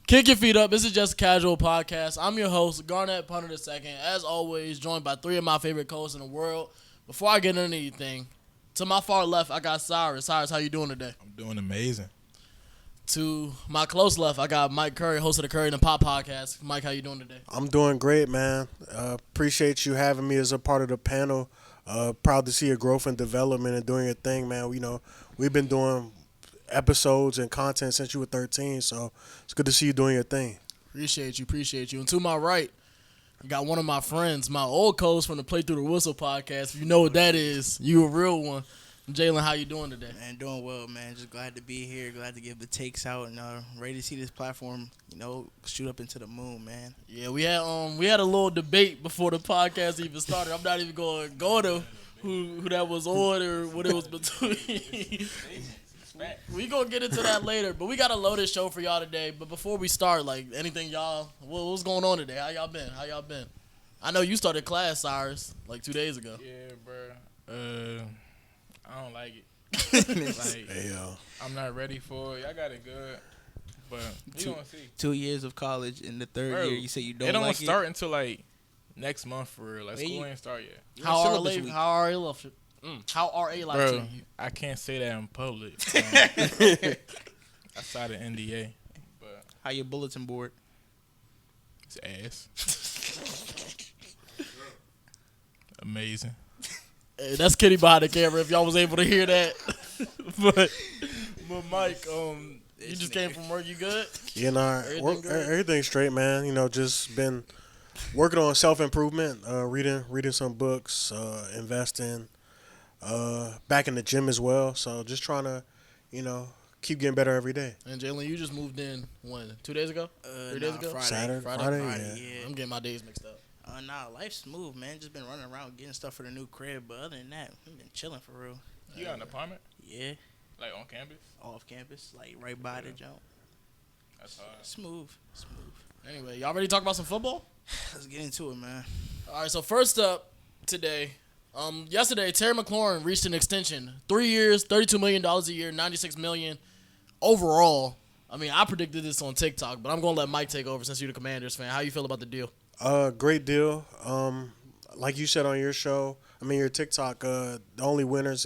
Kick your feet up. This is just a casual podcast. I'm your host, Garnette Punter II. As always, joined by three of my favorite co-hosts in the world. Before I get into anything, to my far left, I got Cyrus. Cyrus, how you doing today? I'm doing amazing. To my close left, I got Mike Curry, host of the Curry and the Pop podcast. Mike, how you doing today? I'm doing great, man. Appreciate you having me as a part of the panel. Proud to see your growth and development and doing your thing, man. We've been doing episodes and content since you were 13, so it's good to see you doing your thing. Appreciate you. And to my right, I got one of my friends, my old co-host from the Play Through the Whistle podcast. If you know what that is, you a real one. Jalen, how you doing today? Man, doing well, man. Just glad to be here. Glad to give the takes out and ready to see this platform, shoot up into the moon, man. Yeah, we had a little debate before the podcast even started. I'm not even going to go to who that was on or what it was between. We gonna get into that later, but we got a loaded show for y'all today. But before we start, anything y'all, what's going on today? How y'all been? I know you started class, Cyrus, 2 days ago. Yeah, bro. I don't like it. I'm not ready for it. I got it good, but we gonna see. 2 years of college in the third year, you say you don't like it? It don't start until next month for real. School ain't start yet. How are A life? Bro, I can't say that in public. Outside of NDA. But how your bulletin board? It's ass. Amazing. Hey, that's Kitty behind the camera. If y'all was able to hear that, but Mike, you just came from work. You good? Everything's straight, man. Just been working on self-improvement, reading some books, investing. Back in the gym as well, so just trying to, keep getting better every day. And Jalen, you just moved in when? 2 days ago? 3 days ago? Friday, yeah. I'm getting my days mixed up. Life's smooth, man. Just been running around getting stuff for the new crib, but other than that, we've been chilling for real. You got an apartment? Yeah. On campus? Off campus, right by the jump. That's hard. Smooth. Anyway, y'all ready to talk about some football? Let's get into it, man. All right, so first up today. Yesterday, Terry McLaurin reached an extension. 3 years, $32 million a year, $96 million overall. I predicted this on TikTok, but I'm going to let Mike take over since you're the Commanders fan. How you feel about the deal? Great deal. Like you said on your show, your TikTok, the only losers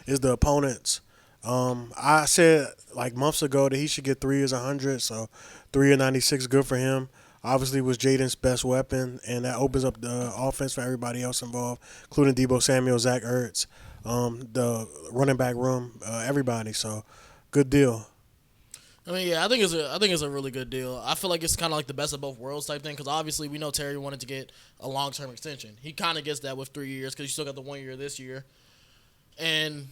is the opponents. I said months ago that he should get 3 years, 100, so 3 years, 96, good for him. Obviously, was Jaden's best weapon, and that opens up the offense for everybody else involved, including Deebo Samuel, Zach Ertz, the running back room, everybody. So, good deal. I think it's a really good deal. I feel like it's kind of like the best of both worlds type thing because obviously we know Terry wanted to get a long-term extension. He kind of gets that with 3 years because you still got the 1 year this year. And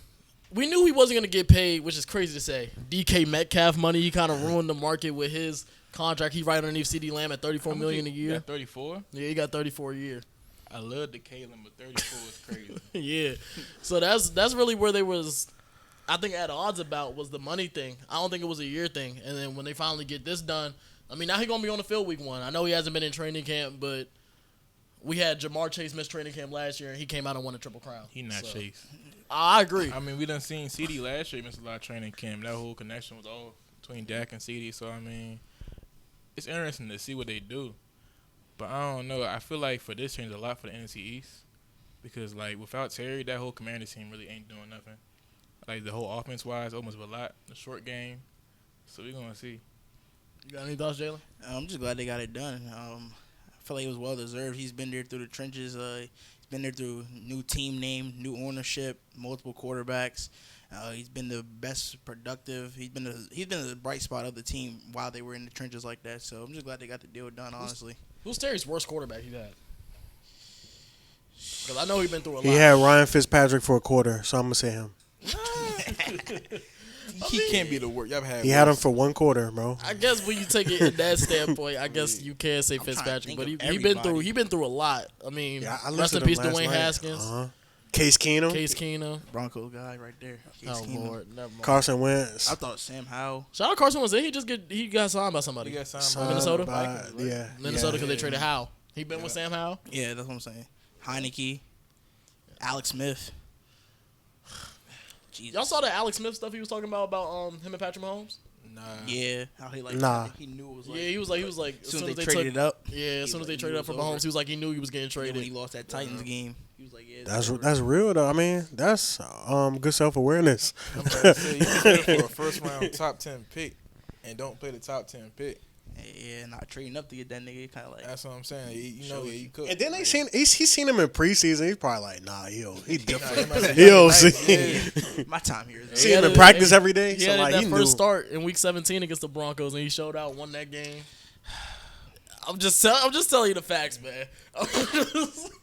we knew he wasn't going to get paid, which is crazy to say. DK Metcalf money, he kind of ruined the market with his contract. He right underneath CD Lamb at $34 million a year. You got 34? Yeah, he got 34 a year. I love the Kalen, but 34 is crazy. Yeah. So that's really where they was, I think, at odds about was the money thing. I don't think it was a year thing. And then when they finally get this done, now he's going to be on the field week 1. I know he hasn't been in training camp, but we had Jamar Chase miss training camp last year, and he came out and won a Triple Crown. He not Chase. I agree. We done seen CD last year miss a lot of training camp. That whole connection was all between Dak and CD. So, it's interesting to see what they do. But I don't know. I feel like for this change a lot for the NFC East because, without Terry, that whole Commanders team really ain't doing nothing. The whole offense-wise, almost a lot. The short game. So, we're going to see. You got any thoughts, Jalen? I'm just glad they got it done. I feel like it was well-deserved. He's been there through the trenches. He's been there through new team name, new ownership, multiple quarterbacks. He's been the best productive. He's been the bright spot of the team while they were in the trenches like that. So I'm just glad they got the deal done, honestly. Who's Terry's worst quarterback he's had? Because I know he's been through a lot. He had Ryan Fitzpatrick for a quarter, so I'm going to say him. He can't be the worst. He had him for 1 quarter, bro. I guess when you take it in that standpoint, I guess you can say Fitzpatrick, but he been through a lot. Rest in peace, Dwayne Haskins. Case Keenum. Broncos guy right there. Lord, never mind. Carson Wentz. I thought Sam Howell. Shout out Carson Wentz. He got signed by somebody. He got signed by Minnesota. Vikings, right? Minnesota because they traded Howell. He been with Sam Howell. Yeah, that's what I'm saying. Heineke, Alex Smith. Jesus. Y'all saw the Alex Smith stuff he was talking about him and Patrick Mahomes? Nah. Yeah, how he like Nah. he knew it was like Yeah, he was like as soon as they traded it up. Yeah, as soon as they like, traded up for he was Mahomes, over. he was like he knew he was getting When traded. he lost that Titans game, he was like, yeah, That's real though. I mean, that's good self-awareness. I'm about to say, you can trade for a first round top 10 pick and don't play the top 10 pick. Yeah, not trading up to get that nigga kind of like. That's what I'm saying. You could. And then he's seen him in preseason. He's probably like, nah, he different. Nah, He'll see. My time here is See him had in it- practice every day. He So had like that he first knew. start in Week 17 against the Broncos, and he showed out, won that game. I'm just telling you the facts, man.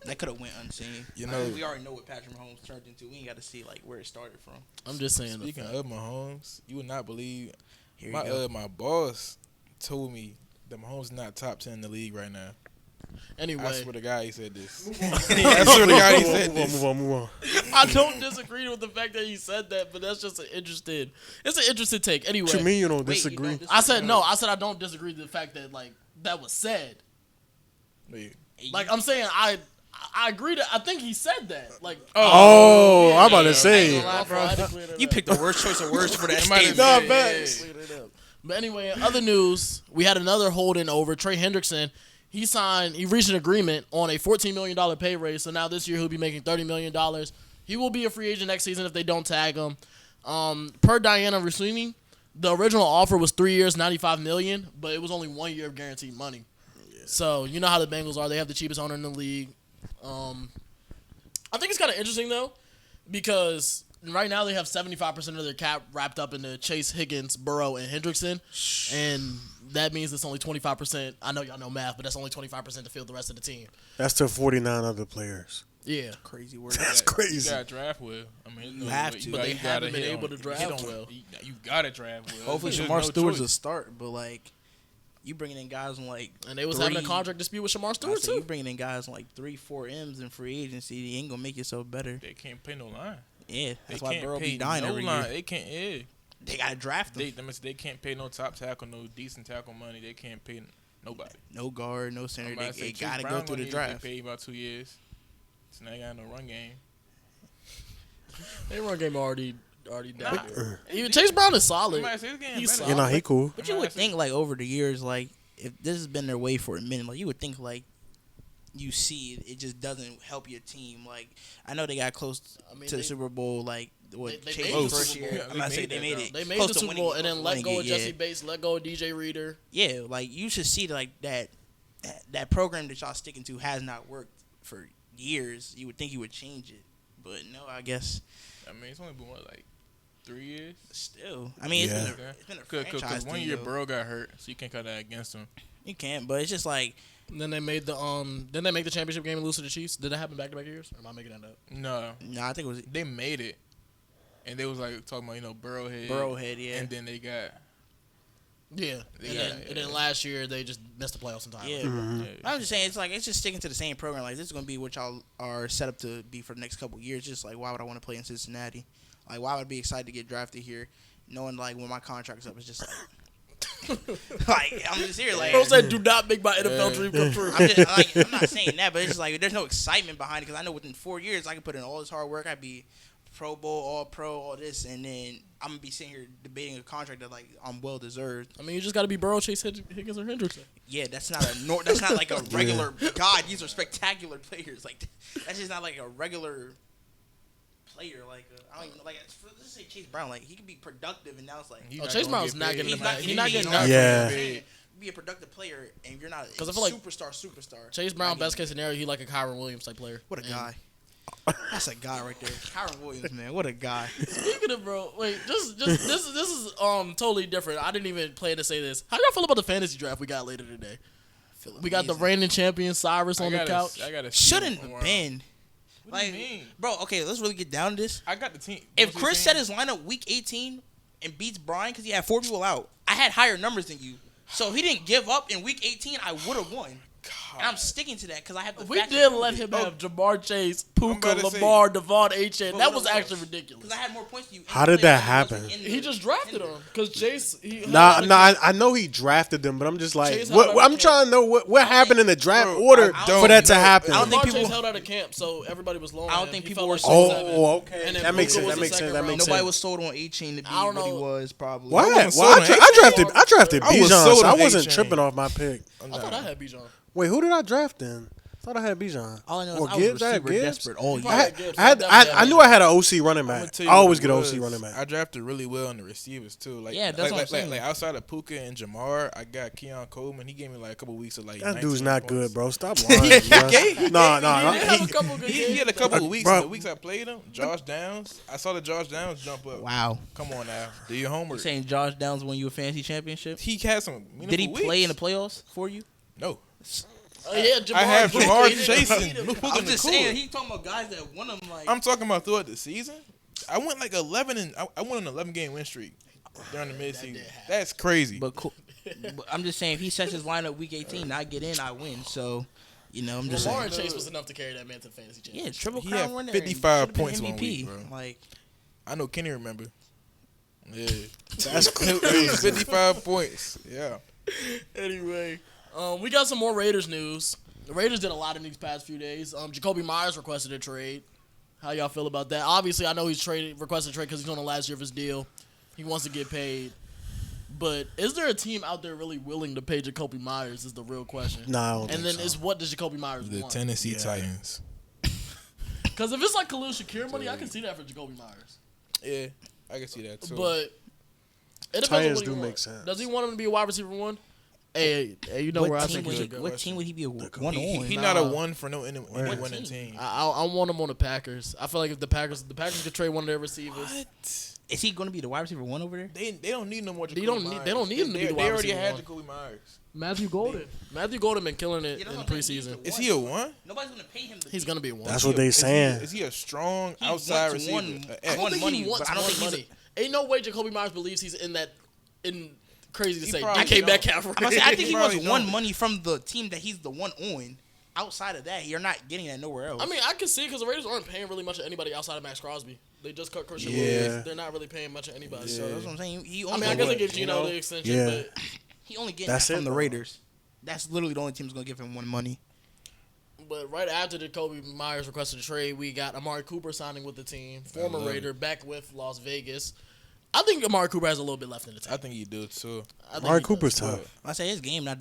that could have went unseen. You I know- mean, we already know what Patrick Mahomes turned into. We ain't got to see like where it started from. I'm just saying. Speaking of Mahomes, you would not believe Here you go. my boss told me that Mahomes is not top 10 in the league right now. Anyway, I swear to God he said this. I swear to God he said this. Move on. I don't disagree with the fact that he said that, but that's just it's an interesting take. Anyway, What you mean you don't Wait, you disagree? don't I said no. I said I don't disagree with the fact that like that was said. Wait. Like I'm saying, I agree that I think he said that. Like Oh, yeah, I'm about yeah. to say. I ain't gonna lie, bro. I had to clear that You up. picked the worst choice of words for that It might have statement. Nah, been- facts. Cleared it up. But anyway, in other news, we had another holding over. Trey Hendrickson, he reached an agreement on a $14 million pay raise. So now this year he'll be making $30 million. He will be a free agent next season if they don't tag him. Per Diana Rossini, the original offer was 3 years, $95 million, but it was only 1 year of guaranteed money. So you know how the Bengals are. They have the cheapest owner in the league. I think it's kind of interesting, though, because right now they have 75% of their cap wrapped up into Chase, Higgins, Burrow, and Hendrickson. And that means it's only 25%. I know y'all know math, but that's only 25% to field the rest of the team. That's to 49 other players. Yeah. Crazy word. That's You crazy. got to draft well. I mean, You have to. But they gotta haven't been hit able on- to draft hit on- well. You got to draft well. Hopefully, There's Shamar no Stewart's a choice. start, but like you bringing in guys on like And they was three- having a contract dispute with Shamar Stewart, You too. bringing in guys on like 3-4 M's in free agency. You ain't gonna make yourself better. They can't pay no line. Yeah, that's They why can't Burrow pay be dying no every line. year. They can't. Yeah. They gotta draft them. They can't pay no top tackle, no decent tackle money. They can't pay nobody. No guard, no center. I'm about to They say, Chase gotta go Brown through the gonna draft. They paid about 2 years. So now they got no run game. Their run game already down. Nah. Even Chase Brown is solid. Somebody say it's getting He's better. You know, he cool. But you would think like over the years, like if this has been their way for a minute, like you would think like you see it just doesn't help your team. Like I know they got close I mean, to the they- Super Bowl, like what they Chase made was the first Super year. Bowl. Yeah, I'm not they saying made they made that, it. They made close the to Super winning Bowl it, and then close to let winning go it, of Jesse Bates, let go of DJ Reader. Yeah, like you should see like that program that y'all sticking to has not worked for years. You would think you would change it, but no, I guess I mean, it's only been what, like 3 years. still. I mean, Yeah. it's been a Because franchise 1 thing, year though. Burrow got hurt, so you can't cut that against him. You can't, but it's just like And then they made the Then they make the championship game and lose to the Chiefs. Did that happen back to back years? Or am I making that up? No, I think it was they made it, and they was like talking about Burrowhead. Burrowhead, yeah. And then they got Yeah. They And got- then, and then last year they just missed the playoffs entirely. Yeah, I'm just saying it's just sticking to the same program. Like this is gonna be what y'all are set up to be for the next couple of years. Just like why would I want to play in Cincinnati? Like why would I be excited to get drafted here, knowing like when my contract's up, it's just like, like I'm just here like. Bro said, "Do not make my NFL dream come true." I'm not saying that, but it's just like there's no excitement behind it because I know within 4 years I can put in all this hard work. I'd be Pro Bowl, All Pro, all this, and then I'm gonna be sitting here debating a contract that like I'm well deserved. I mean, you just got to be Burrow, Chase Higgins, or Hendrickson. Yeah, that's not that's not like a regular. God, these are spectacular players. Like that's just not like a regular player. Like I don't even like. Let's say Chase Brown. Like he can be productive, and now it's like He's Oh, not Chase gonna Brown's get not paid. getting He's the not money. getting He's not paid. getting He's not Yeah. getting paid. be a productive player, and you're not a 'Cause I feel like superstar. Chase Brown, best case scenario, he like a Kyron Williams type player. What a And guy. That's a guy right there. Kyron Williams, man. What a guy. Speaking of bro, wait, just this is totally different. I didn't even plan to say this. How y'all feel about the fantasy draft we got later today? We got the reigning champion Cyrus on the couch. I gotta Shouldn't have been. What do you mean? Bro, okay, let's really get down to this. I got the team. If What's your Chris team? set his lineup week 18 and beats Brian because he had 4 people out, I had higher numbers than you. So if he didn't give up in week 18, I would have won. And I'm sticking to that because I have the We facts did to let prove him it. have Jamar Chase, Puka, about to say- Lamar, Devon Achane. But That what was else? actually ridiculous. Because I had more points than you. How did that happen? He just drafted him because Chase. I know he drafted them, but I'm just like, Chase held out I'm of trying to know what happened in the draft Bro, order I for don't that to know. happen. I don't think Jamar people- Chase held out of camp, so everybody was low. I don't think He people felt were like sold. 7. Oh, okay. And then That makes Puka sense. was That the makes sense. second That round. makes Nobody sense. was sold on A-Chain to be I don't what he know. was, probably. What? wasn't Well, sold on I drafted I was Bijan, sold so I on wasn't A-Chain. tripping off my pick. I thought I had Bijan. Wait, who did I draft then? I thought I had Bijan. All I know is Or I was Gibbs? I had receiver Gibbs? desperate all You year. I, probably had, Gibbs. I, had, definitely I had knew I had an OC running I'm gonna back. tell you I what always it get an was. OC running back. I drafted really well in the receivers too. Like, Yeah, that's what I'm saying. like outside of Puka and Jamar, I got Keon Coleman. He gave me like a couple weeks of like. That 19 dude's not points. good, bro. Stop lying, bro. No. He did have a couple good He games. had a couple of weeks. Bro. The weeks I played him, Josh Downs. I saw the Josh Downs jump up. Wow. Come on now, do your homework. You saying Josh Downs won you a fantasy championship? He had some. Did he meaningful play in the weeks. playoffs for you? No. Yeah, Jamar. I have Chase. Jamar chasing. I'm just saying, he talking about guys that won them like. I'm talking about throughout the season. I went like 11 and I went on an 11-game win streak during the midseason. That's crazy. But cool. But I'm just saying, if he sets his lineup week 18, I get in, I win. So, you know, I'm just Lamar saying. and Chase was enough to carry that man to the fantasy Yeah, championship. triple He crown had winner. 55 Should've been points one MVP. week, bro. Like, I know Kenny remember. Yeah. That's It crazy. was 55 points. Yeah. Anyway, we got some more Raiders news. The Raiders did a lot in these past few days. Jacoby Myers requested a trade. How y'all feel about that? Obviously, I know he's requested a trade because he's on the last year of his deal. He wants to get paid. But is there a team out there really willing to pay Jacoby Myers is the real question. No, I don't And think then so. is what does Jacoby Myers The want? Tennessee Yeah. Titans. Because if it's like Khalil Shakir money, I can see that for Jacoby Myers. Yeah, I can see that too. But it depends Titans on what do he make wants. sense. Does he want him to be a wide receiver one? Hey, you know where I what think team, he's would a he, good. what team would he be a one he on? not a Nah. one for any winning team. I want him on the Packers. I feel like if the Packers could trade one of their receivers. What? Is he going to be the wide receiver one over there? They don't need no more. They Jacoby don't need- Myers. they don't need him to be the wide They already receiver had one. Jacoby Myers. Matthew Golden been killing it in preseason. Is he a one? Nobody's going to pay him. He's gonna be a one. That's what they saying. Is he a strong He outside wants receiver? one- A I X? don't think money, he wants but I don't one think he's money. Ain't no way Jacoby Myers believes he's in crazy to He say. probably DK don't. Metcalf. I'm gonna say, I think he wants Probably one don't. money from the team that he's the one on. Outside of that, you're not getting that nowhere else. I mean, I can see it because the Raiders aren't paying really much of anybody outside of Max Crosby. They just cut Christian Yeah. Williams. They're not really paying much of anybody. so that's what I'm saying. He I only mean, I guess they But, give you Gino know, the extension, yeah. but he only getting That's that from it, the though. Raiders. That's literally the only team that's gonna give him one money. But right after Jacoby Myers requested a trade, we got Amari Cooper signing with the team, former love Raider, back with Las Vegas. I think Amari Cooper has a little bit left in the tank. I think he do too. I think Amari he Cooper's does. tough. I say his game not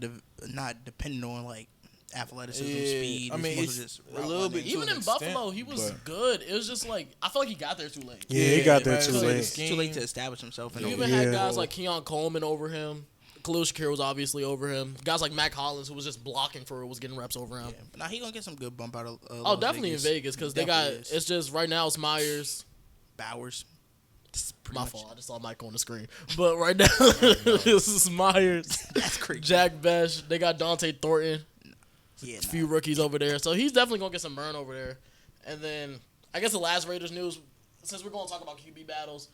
dependent on like athleticism, Yeah, speed. I mean, It's it's mostly a little bit- running. Even to in an Buffalo, extent, he was but- good. It was just like I feel like he got there too late. Yeah, he got there man, too so late. the It's too late to establish himself. You In even a had Yeah. guys like Keon Coleman over him. Khalil Shakir was obviously over him. Guys like Mac Hollins, who was just blocking for it, was getting reps over him. yeah. But now he gonna get some good bump out of. Oh, Las definitely in Vegas because they got. Definitely is. It's just right now it's Myers. Bowers. It's pretty My much- fault. I just saw Mike on the screen. But right now this is Myers, That's crazy. Jack Besh. They got Dante Thornton. Yeah, A few rookies over there, so he's definitely gonna get some burn over there. And then I guess the last Raiders news, since we're gonna talk about QB battles,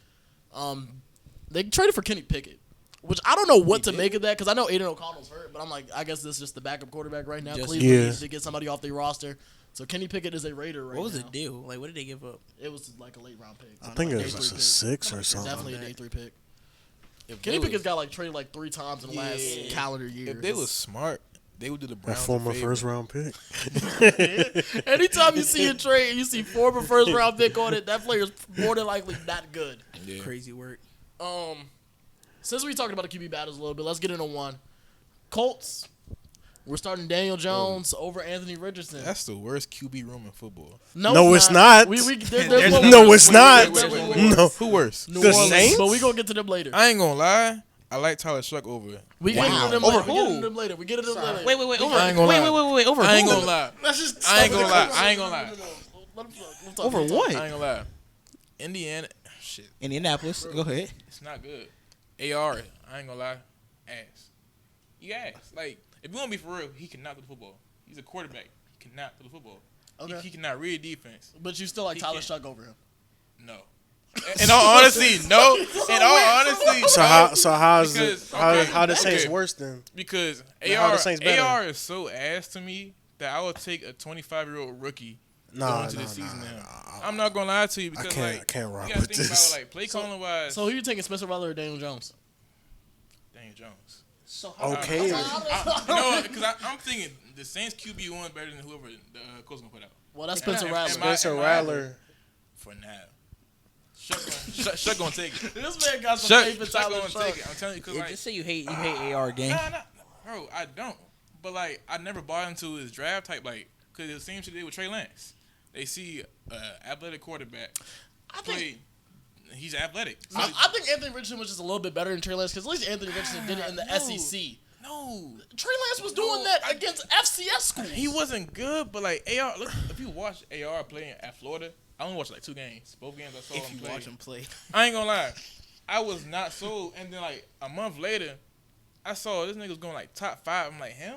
they traded for Kenny Pickett, which I don't know what to make of that because I know Aiden O'Connell's hurt, but I'm like, I guess this is just the backup quarterback right now. Just- Cleveland Yeah. needs to get somebody off their roster, so Kenny Pickett is a Raider right What was now. the deal? Like, what did they give up? It was like a late round pick. I think it Day was three a pick. 6 or something. Definitely a day 3 pick. If Kenny they Pickett's was- got like traded like 3 times in the last Yeah. calendar year. If they was smart, they would do the That Browns. a former favor. first round pick. Anytime you see a trade and you see former first round pick on it, that player's more than likely not good. Yeah. Crazy work. Since we talked about the QB battles a little bit, let's get into one. Colts. We're starting Daniel Jones over Anthony Richardson. That's the worst QB room in football. No, it's not. There's one- No, it's not. Wait. No. Who worse? New The Orleans, Saints? but we gonna get to them later. I ain't gonna lie. I like Tyler Shuck over it. We get into them Over later. We get who? into them later. We get into them later. Wait. Over. I ain't gonna lie. Wait. Over I ain't who? gonna lie. Let's just I ain't stop gonna the lie. conversation. I ain't gonna lie. Let him talk. Let him talk. Over Let him talk. what? I ain't gonna lie. Indiana, shit, Indianapolis. Go ahead. it's not good. AR, I ain't gonna lie, ass. You ass. Like, if you wanna be for real, he cannot do the football. He's a quarterback. He cannot do the football. Okay. He cannot read defense. But you still like He Tyler can't. Shuck over him. No. In all honesty, no. In all honesty, So no. how the Saints okay. worse then? Because How the Saints better? AR is so ass to me that I would take a 25-year-old rookie going into this season. I'm not gonna lie to you because I can't rock you gotta with think this. about like play calling wise. So who you taking, Spencer Rattler or Daniel Jones? Daniel Jones. So Okay. Because I'm thinking the Saints QB1 better than whoever the Colts gonna put out. Well, that's Spencer Am I- Rattler. Spencer Rattler. For now. Shut gonna take it. This man got some faith in Shut Tyler gonna Shuck. take it. I'm telling you, cause Yeah, like, just say you hate AR game. nah, bro, I don't. But like, I never bought into his draft type, like, cause the same shit they did with Trey Lance. They see athletic quarterback. He's athletic. I think Anthony Richardson was just a little bit better than Trey Lance because at least Anthony Richardson did it in the SEC. No, Trey Lance was doing that against FCS schools. he wasn't good, but like AR. Look, if you watch AR playing at Florida, I only watched like 2 games. Both games I saw If him you play. watch him play, I ain't gonna lie, I was not sold. And then like a month later, I saw this nigga was going like top 5. I'm like, him?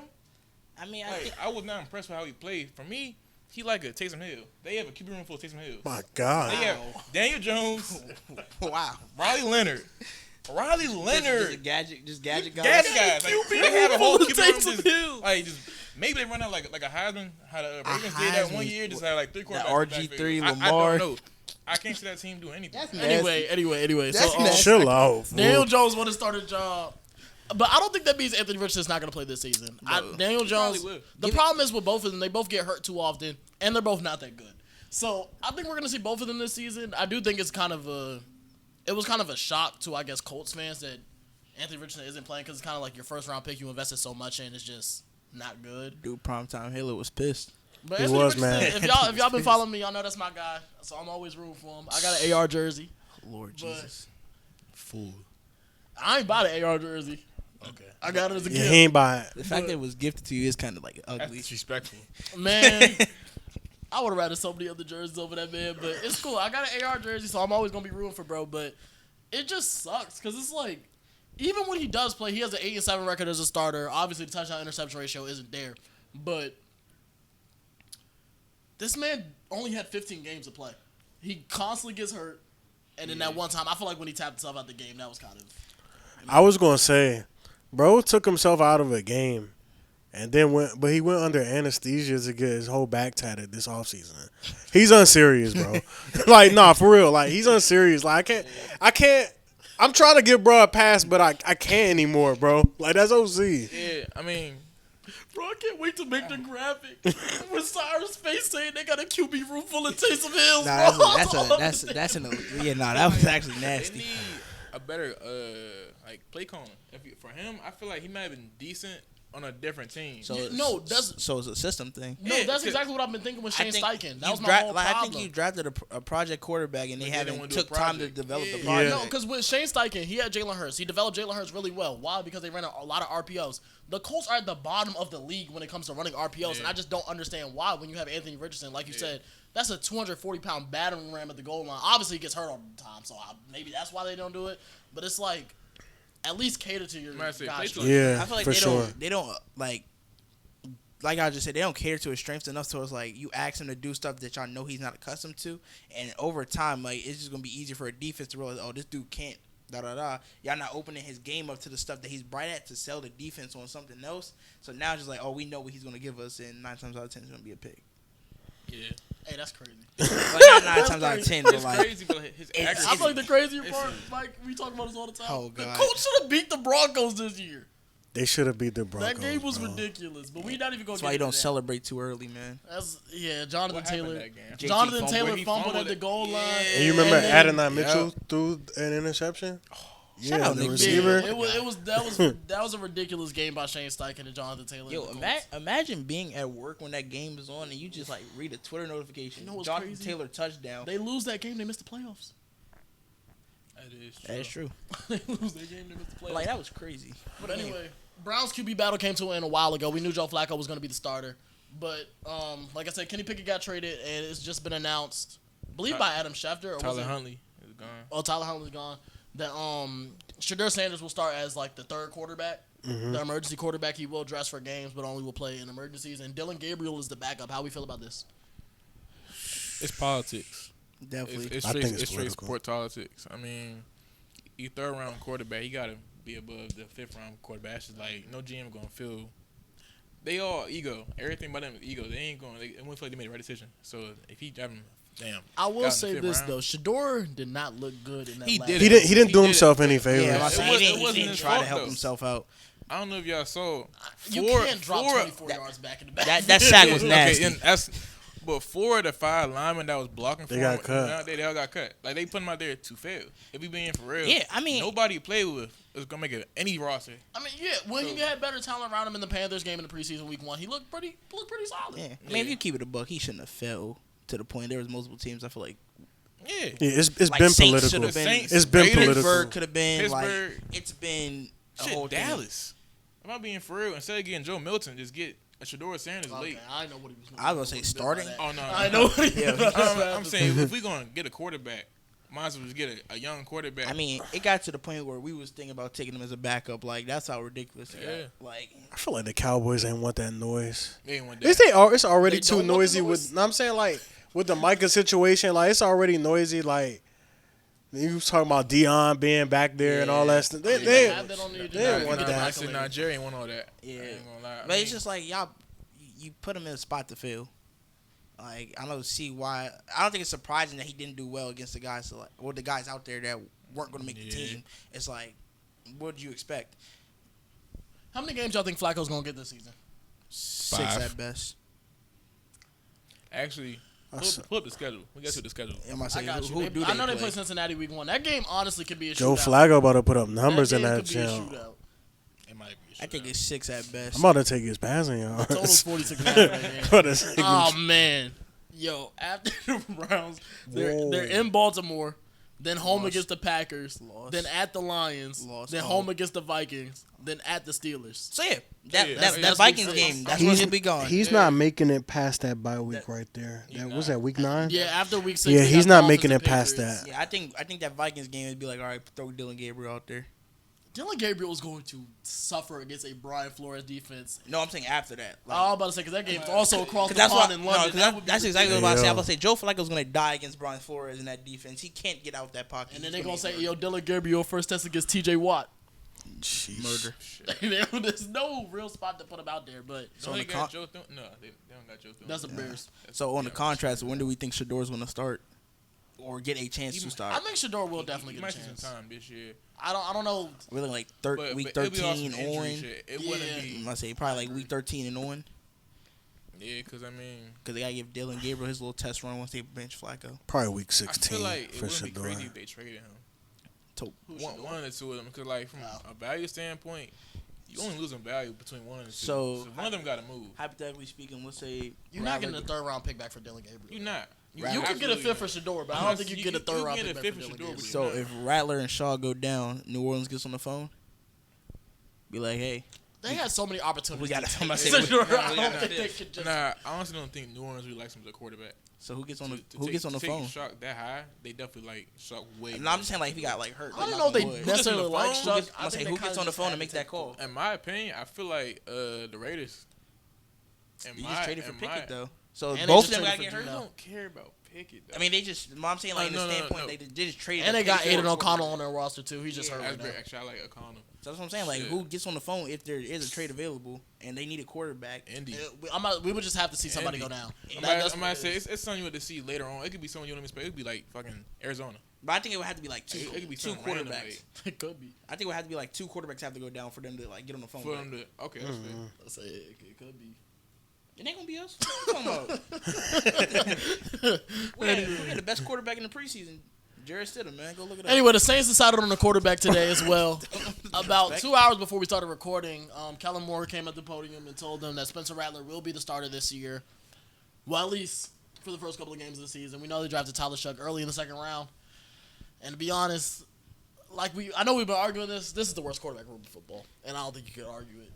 I mean, Like, I was not impressed with how he played. For me, he like a Taysom Hill. They have a QB room full of Taysom Hill. My God. They have Daniel Jones, wow. Riley Leonard. Just a gadget guys. Gadget guys. Like, they have a whole QB room Taysom just, Hill. like, just maybe they run out like a Heisman. How the Ravens did that one year, just had like 3 quarterbacks. RG3, I Lamar. don't know. I can't see that team do anything. Anyway. That's So, nasty. Chill out. fool. Daniel Jones want to start a job. But I don't think that means Anthony Richardson's not going to play this season. Daniel Jones, probably will. the problem is with both of them, they both get hurt too often, and they're both not that good. So I think we're going to see both of them this season. I do think it was kind of a shock to, I guess, Colts fans that Anthony Richardson isn't playing because it's kind of like your first round pick you invested so much in is just not good. Dude, primetime Halo was pissed. But He Anthony was, Richardson, man. if y'all been following me, y'all know that's my guy. So I'm always rooting for him. I got an AR jersey. Lord But Jesus. Fool. I ain't bought an AR jersey. Okay. I got it as a Yeah, gift. he ain't buy it. The fact that it was gifted to you is kind of like That's ugly. disrespectful. Man, I would have rather so many other jerseys over that man, but it's cool. I got an AR jersey, so I'm always gonna be rooting for bro. But it just sucks because it's like, even when he does play, he has an 8-7 record as a starter. Obviously, the touchdown interception ratio isn't there, but this man only had 15 games to play. He constantly gets hurt, and then that one time, I feel like when he tapped himself out the game, that was kind of. I was gonna say, bro took himself out of a game, and then but he went under anesthesia to get his whole back tatted this offseason. He's unserious, bro. Like, nah, for real. Like, he's unserious. Like, I can't. I'm trying to give bro a pass, but I can't anymore, bro. Like, that's OC. Yeah, I mean, Bro, I can't wait to make the graphic with Cyrus' face saying they got a QB room full of Taysom Hills. That's that was actually they nasty. need a better like play calling. For him, I feel like he might have been decent on a different team. So So it's a system thing. No, Yeah, that's 'cause exactly what I've been thinking with Shane Steichen. That you was my whole I problem. think you drafted a project quarterback and they But they didn't haven't wanna do a took time to project. develop the Yeah. project. No, because with Shane Steichen, he had Jalen Hurts. He developed Jalen Hurts really well. Why? Because they ran a lot of RPOs. The Colts are at the bottom of the league when it comes to running RPOs, and I just don't understand why when you have Anthony Richardson, like you said, that's a 240-pound battering ram at the goal line. Obviously, he gets hurt all the time, so maybe that's why they don't do it. But it's like, at least cater to your Might say guys. play to Yeah, I feel like for sure. they don't like I just said, they don't cater to his strengths enough. So it's like you ask him to do stuff that y'all know he's not accustomed to, and over time, like it's just gonna be easier for a defense to realize, oh, this dude can't. Y'all not opening his game up to the stuff that he's bright at to sell the defense on something else. So now it's just like, oh, we know what he's gonna give us, and 9 times out of 10 it's gonna be a pick. Yeah, Hey, that's crazy. Like not 9 times out of 10, but it's like crazy, but his accuracy. I feel like the crazier part, Mike, we talk about this all the time. Oh, The God. Colts should have beat the Broncos this year. They should have beat the Broncos. That game was bro. ridiculous, but we not even going that's to why get you don't into that. celebrate too early, man. That's Jonathan What happened Taylor. that game? JT Jonathan fumbled. Taylor He fumbled fumbled at the it. goal line. And you remember And- Adonai Mitchell threw an interception? Shout out the Nick receiver. Yeah, that was a ridiculous game by Shane Steichen and Jonathan Taylor. Yo, and the Colts. imagine being at work when that game is on and you just like read a Twitter notification. You know what's Jonathan crazy? Taylor touchdown. They lose that game, they miss the playoffs. That is true. That's true. They lose that game, they miss the playoffs. Like that was crazy. But anyway, Browns QB battle came to an end a while ago. We knew Joe Flacco was going to be the starter. But, like I said, Kenny Pickett got traded, and it's just been announced, I believe by Adam Schefter. Or was Tyler it? Huntley is gone. Oh, Tyler Huntley's gone. That Shadur Sanders will start as like the third quarterback, the emergency quarterback. He will dress for games, but only will play in emergencies. And Dylan Gabriel is the backup. How we feel about this? It's politics. Definitely. It's I straight, think it's it's straight political. sport politics. I mean, you third round quarterback, you gotta be above the fifth round quarterback. It's just like no GM gonna feel. They all ego. Everything about them is ego. They ain't going. They won't feel like they made the right decision. So if he driving, damn. I will got in say the this fifth round. though, Shador did not look good in that. He last did He it. didn't. He didn't do He did himself it. any favors. Yeah, It I'm saying wasn't- he it didn't, wasn't he didn't his try to fault, help though. himself out. I don't know if y'all saw. You can't drop 24 yards back in the back. That sack was Okay, nasty. and that's. But 4 of the 5 linemen that was blocking for They him, got cut. They all got cut. Like they put him out there to fail. If we being for real, Yeah, I mean- nobody you play with is gonna make it any roster. I mean, yeah, when he had better talent around him in the Panthers game in the preseason week 1, he looked pretty solid. Yeah. I mean, if you keep it a buck, he shouldn't have fell to the point. There was multiple teams. I feel like Yeah, Yeah, it's Like been Saints political. should've been- Saints, It's been Raiders, political. Pittsburgh could have been Pittsburgh. like it's been a shit, whole thing. Dallas. Am I being for real? Instead of getting Joe Milton, just get a Shador Sanders Okay, late. I know what he was going I was gonna say starting. Oh no, I know what he Yeah, was I'm saying if we gonna get a quarterback, might as well just get a young quarterback. I mean, it got to the point where we was thinking about taking him as a backup. Like that's how ridiculous it Yeah. got. Like I feel like the Cowboys ain't want that noise. they ain't want It's that. it's already They too don't want the noisy noise? with. No, I'm saying like with the Micah situation, like it's already noisy. Like you was talking about Dion being back there and all that stuff. They have that on the they didn't agenda. want Nah, that. nah, I said Nigeria ain't want all that. Yeah. I ain't gonna lie. But it's just like y'all, you put him in a spot to fill. Like I don't see why. I don't think it's surprising that he didn't do well against the guys, the guys out there that weren't going to make the Yeah. team. It's like, what did you expect? How many games y'all think Flacco's going to get this season? 6 5. at best. Actually, pull up the schedule. We got to the schedule. Am I I saying got who you. do I they know they play? play Cincinnati week 1. That game honestly could be a Joe shootout. Flacco about to put up numbers in game that could be a gym. shootout. It might be. I think it's 6 at best. I'm about to take his passing Total yards. 46 and a half that game. For the sake of- Oh man, yo! After the Browns, they're in Baltimore, then home Lost. against the Packers, Lost. then at the Lions, Lost. then Oh. home against the Vikings, then at the Steelers. So yeah, Yeah, that that's Vikings week game, 6. that's where he'll be going. He's Yeah. not making it past that bye week right there. He's That not. was that week 9. Yeah, after week 6. Yeah, they he's got not Dolphins making and it past Patriots. that. Yeah, I think that Vikings game would be like, all right, throw Dylan Gabriel out there. Dylan Gabriel is going to suffer against a Brian Flores defense. No, I'm saying after that. I was about to say because that game's also across the Because that's pond what. in No, London. 'cause That would be that's exactly what I was about to say. Yeah. I'm about to say Joe Flacco's gonna die against Brian Flores in that defense. He can't get out that pocket. and then He's they're gonna say, be "Yo, Dylan Gabriel first test against T.J. Watt." Jeez. murder. There's no real spot to put him out there, but So on they the got Joe Thune? No, they don't got Joe Thune. that's the Bears. So on the contrast, when do we think Shador's gonna start or get a chance to I start? think Shador will definitely He get might a see some chance. time this year. I don't know. We're looking like week it'll be all 13 some injury on. shit. It Yeah. wouldn't be. I say probably like week 13 and on, Yeah, because I mean, because they gotta give Dylan Gabriel his little test run once they bench Flacco. Probably week I 16 feel like it for wouldn't be Shador. crazy if they traded him. One of the two of them, because like from a value standpoint, you only losing value between one and two. So- one of them got to move. Hypothetically speaking, let's say You're not getting a third round pick back for Dylan Gabriel. You're not. You could get a fifth for Shador, but I don't think you get a third round pick back for Dylan Gabriel. So if Rattler and Shaw go down, New Orleans gets on the phone, be like, hey, They had so many opportunities. We gotta- to I'm about take to say, Shador. we- I we don't gotta- think they could just. Nah, I honestly don't think New Orleans really likes him as a quarterback. so who gets on the To who take- gets on the to take phone? Shock that high, they definitely like Shock way. No, I'm just saying like if he got like hurt. I don't like, know if they knock on wood. necessarily on the like phone? Chuck. I'm gonna say who gets on the phone to make that call? In my opinion, I feel like the Raiders. You just traded for Pickett though, so And they both of just them gotta traded get for hurt. I Geno. don't care about Pickett. Though. I mean, they just. I'm saying like in the No, standpoint no. they just traded. And they got Pickett Aiden for a O'Connell on quarterback. their roster too. He's just hurt right That's now. great. Actually, I like O'Connell. So that's what I'm saying. Like Shit. who gets on the phone if there is a trade available and they need a quarterback? Indy. We would just have to see somebody Indy. go down. I might say it's something you want to see later on. It could be someone you don't expect. It could be like fucking Arizona. But I think it would have to be like two It could be two something random, quarterbacks. like, It could be. I think it would have to be like two quarterbacks have to go down for them to like get on the phone. for them to okay. That's fair. Let's say it could be. It ain't gonna be us. What you talking about? we had the best quarterback in the preseason. Jared Stidham, man. Go look it up. Anyway, the Saints decided on the quarterback today as well. About 2 hours before we started recording, Kellen Moore came at the podium and told them that Spencer Rattler will be the starter this year. Well, at least for the first couple of games of the season. We know they drafted Tyler Shuck early in the second round. And to be honest, I know we've been arguing this. This is the worst quarterback room in football, and I don't think you could argue it.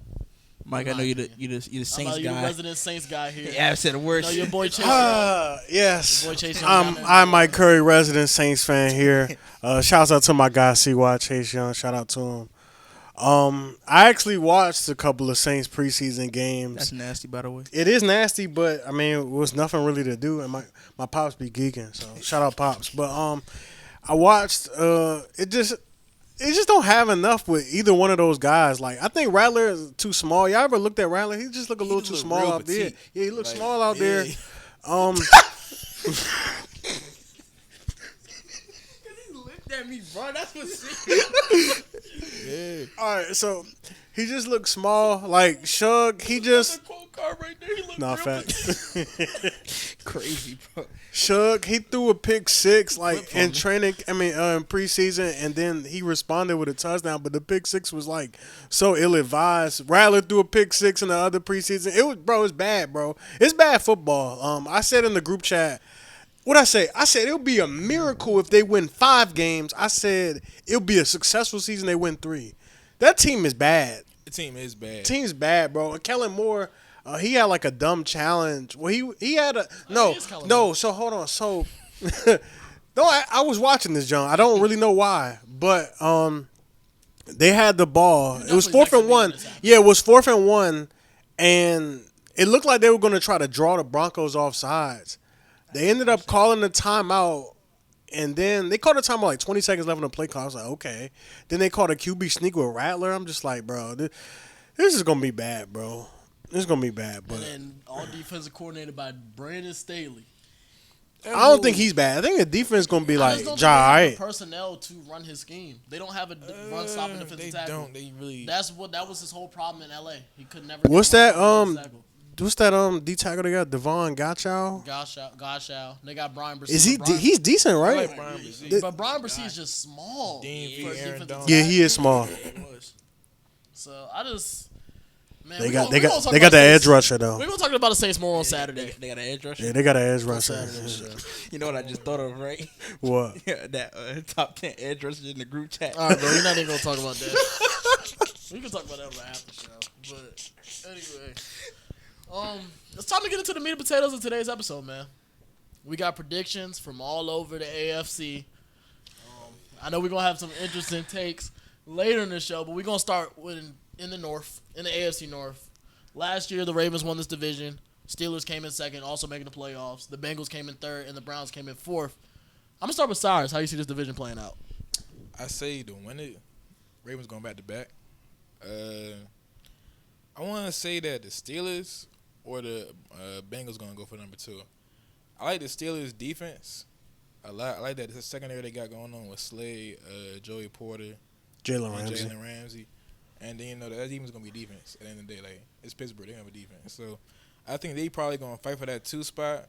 Mike, I know you're the I'm Saints the guy. resident Saints guy here. Yeah, I said the worst. No, your boy Chase. Yes. Your boy Chase Young got I'm Mike Curry, resident Saints fan here. Shouts out to my guy, CY Chase Young. Shout out to him. I actually watched a couple of Saints preseason games. That's nasty, by the way. It is nasty, but I mean, it was nothing really to do, and my pops be geeking, so shout out pops. But I watched. It just don't have enough with either one of those guys. Like I think Rattler is too small. Y'all ever looked at Rattler? He just look a little too small out there. Yeah, he looks small out there. At me, bro. That's what's Yeah. All right, so he just looks small. Like Shug, he just quote card right there. He nah fact. crazy, bro. Shug, he threw a pick six like in training. I mean, in preseason, and then he responded with a touchdown. But the pick six was like so ill advised. Rattler threw a pick six in the other preseason. It was, bro. It's bad, bro. It's bad football. I said in the group chat. What I say? I said it would be a miracle if they win 5 games. I said it would be a successful season. They win 3. That team is bad. The team is bad. Team's bad, bro. And Kellen Moore, he had like a dumb challenge. Well, he had a no. So hold on. So no, I was watching this, John. I don't really know why, but they had the ball. It was 4th and 1. Yeah, it was 4th and 1, and it looked like they were going to try to draw the Broncos off sides. They ended up calling the timeout, and then they called a timeout like 20 seconds left on the play clock. I was like, okay. Then they called a QB sneak with Rattler. I'm just like, bro, this is going to be bad, bro. This is going to be bad. But and then all defensive coordinated by Brandon Staley. I don't think he's bad. I think the defense is going to be like, the right. personnel to run his scheme. They don't have a run stopping defensive tackle. Don't. They really. That was his whole problem in LA. He could never. What's that? What's that D tackle they got? Devon Gotchow? Gotchow. They got Brian Brzee. Is he? He's decent, right? I like Brian Brzee. But Brian Brzee is just small. Yeah, he is small. So I just. Man, they got the edge rusher though. We're gonna talk about the Saints more on Saturday. They got an edge rusher. Yeah, they got an edge rusher. You know what I just thought of, right? What? Yeah, that top 10 edge rushers in the group chat. All right, bro. We're not even gonna talk about that. We can talk about that on the after show. But anyway. It's time to get into the meat and potatoes of today's episode, man. We got predictions from all over the AFC. I know we're going to have some interesting takes later in the show, but we're going to start with in the North, in the AFC North. Last year, the Ravens won this division. Steelers came in second, also making the playoffs. The Bengals came in third, and the Browns came in fourth. I'm going to start with Cyrus. How do you see this division playing out? I say to win it, Ravens going back to back. I want to say that the Steelers or the Bengals going to go for number 2. I like the Steelers' defense a lot. I like that the secondary they got going on with Slade, Joey Porter, Jalen Ramsey. And then, you know, that defense is going to be defense at the end of the day. Like, it's Pittsburgh. They're going to be defense. So, I think they probably going to fight for that 2 spot.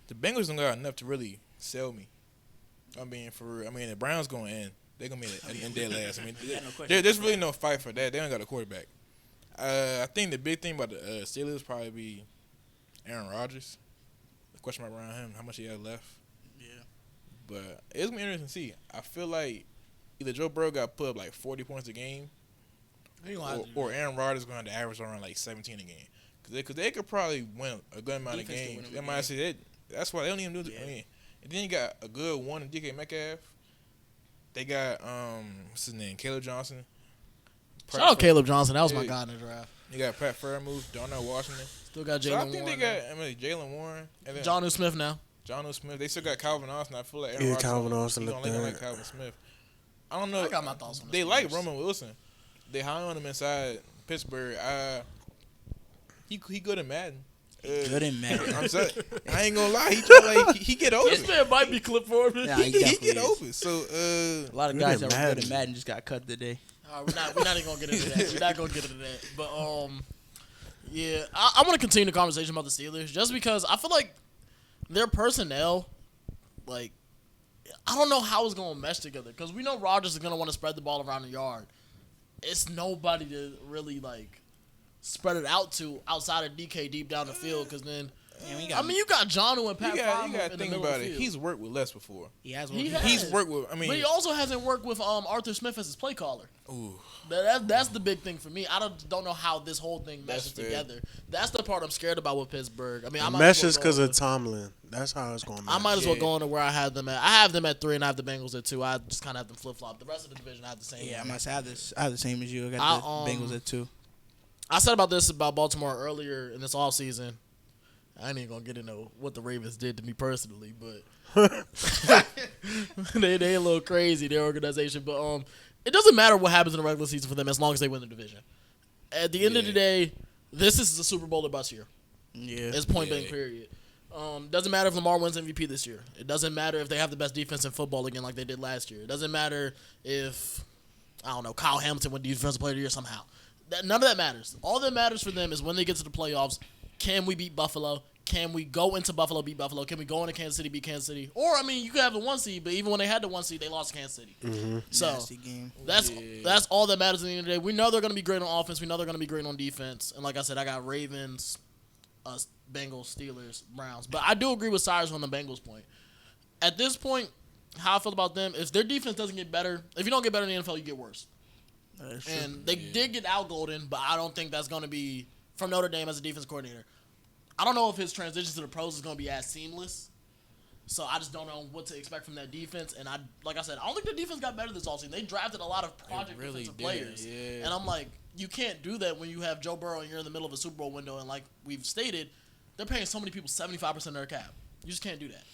The Bengals don't got enough to really sell me. I mean, the Browns going to end. They're going to be in dead last. I mean, there's really no fight for that. They don't got a quarterback. I think the big thing about the Steelers probably be Aaron Rodgers. The question mark around him, how much he has left. Yeah. But it's going to be interesting to see. I feel like either Joe Burrow got put up like 40 points a game, or Aaron Rodgers going to average around like 17 a game. Because they could probably win a good amount of games. They might say that. That's why they don't even do it. I mean, and then you got a good one in DK Metcalf. They got, what's his name, Caleb Johnson. Shout out Caleb Johnson. That was my guy in the draft. You got Pat Fairmouth, Darnell Washington. Still got Jalen Warren. So I think they got Jalen Warren. And then Jonnu Smith now. Jonnu Smith. They still got Calvin Austin. I feel like Aaron Yeah, Rodgers Calvin Austin. like Calvin Smith. I don't know. I got my thoughts on this. They like Roman Wilson. They high on him inside Pittsburgh. He good in Madden. Good in Madden. I'm sorry. I ain't gonna lie. He get open. This man might be clip for him. Yeah, he get open. So a lot of guys that were good in Madden just got cut today. We're not even gonna get into that. We're not gonna get into that. But yeah, I want to continue the conversation about the Steelers just because I feel like their personnel, like, I don't know how it's gonna mesh together because we know Rodgers is gonna want to spread the ball around the yard. It's nobody to really like spread it out to outside of DK deep down the field? Because then, Yeah, you got Johnu and Pat You Frymouth got in to the think middle about of the it. field. He's worked with Les before. he has He worked. has. He's worked with. I mean, But he also hasn't worked with Arthur Smith as his play caller. ooh, That's the big thing for me. I don't know how this whole thing meshes fair. together. That's the part I'm scared about with Pittsburgh. I mean, I The might mesh as well is go because of with- Tomlin. That's how it's going to I might as well Yeah. go into where I have them at. I have them at 3, and I have the Bengals at 2. I just kind of have them flip flop. The rest of the division I have the same. Yeah, I must have this. I have the same as you. I got I, the Bengals at 2. I said about Baltimore earlier in this offseason. I ain't even gonna get into what the Ravens did to me personally, but they a little crazy, their organization. But it doesn't matter what happens in the regular season for them as long as they win the division. At the end of the day, this is the Super Bowl or bust year. Yeah. It's point blank period. Doesn't matter if Lamar wins MVP this year. It doesn't matter if they have the best defense in football again like they did last year. It doesn't matter if, I don't know, Kyle Hamilton won Defensive Player of the Year somehow. None of that matters. All that matters for them is when they get to the playoffs, can we beat Buffalo? Can we go into Buffalo, beat Buffalo? Can we go into Kansas City, beat Kansas City? Or, I mean, you could have the 1 seed, but even when they had the 1 seed, they lost to Kansas City. So Nasty game. that's all that matters at the end of the day. We know they're going to be great on offense. We know they're going to be great on defense. And like I said, I got Ravens, Bengals, Steelers, Browns. But I do agree with Cyrus on the Bengals point. At this point, how I feel about them, if their defense doesn't get better, if you don't get better in the NFL, you get worse. And they did get Al Golden, but I don't think that's going to be from Notre Dame as a defense coordinator. I don't know if his transition to the pros is going to be as seamless. So I just don't know what to expect from that defense. And like I said, I don't think the defense got better this offseason. They drafted a lot of project defensive players. yeah. And I'm like, you can't do that when you have Joe Burrow and you're in the middle of a Super Bowl window. And like we've stated, they're paying so many people 75% of their cap. You just can't do that.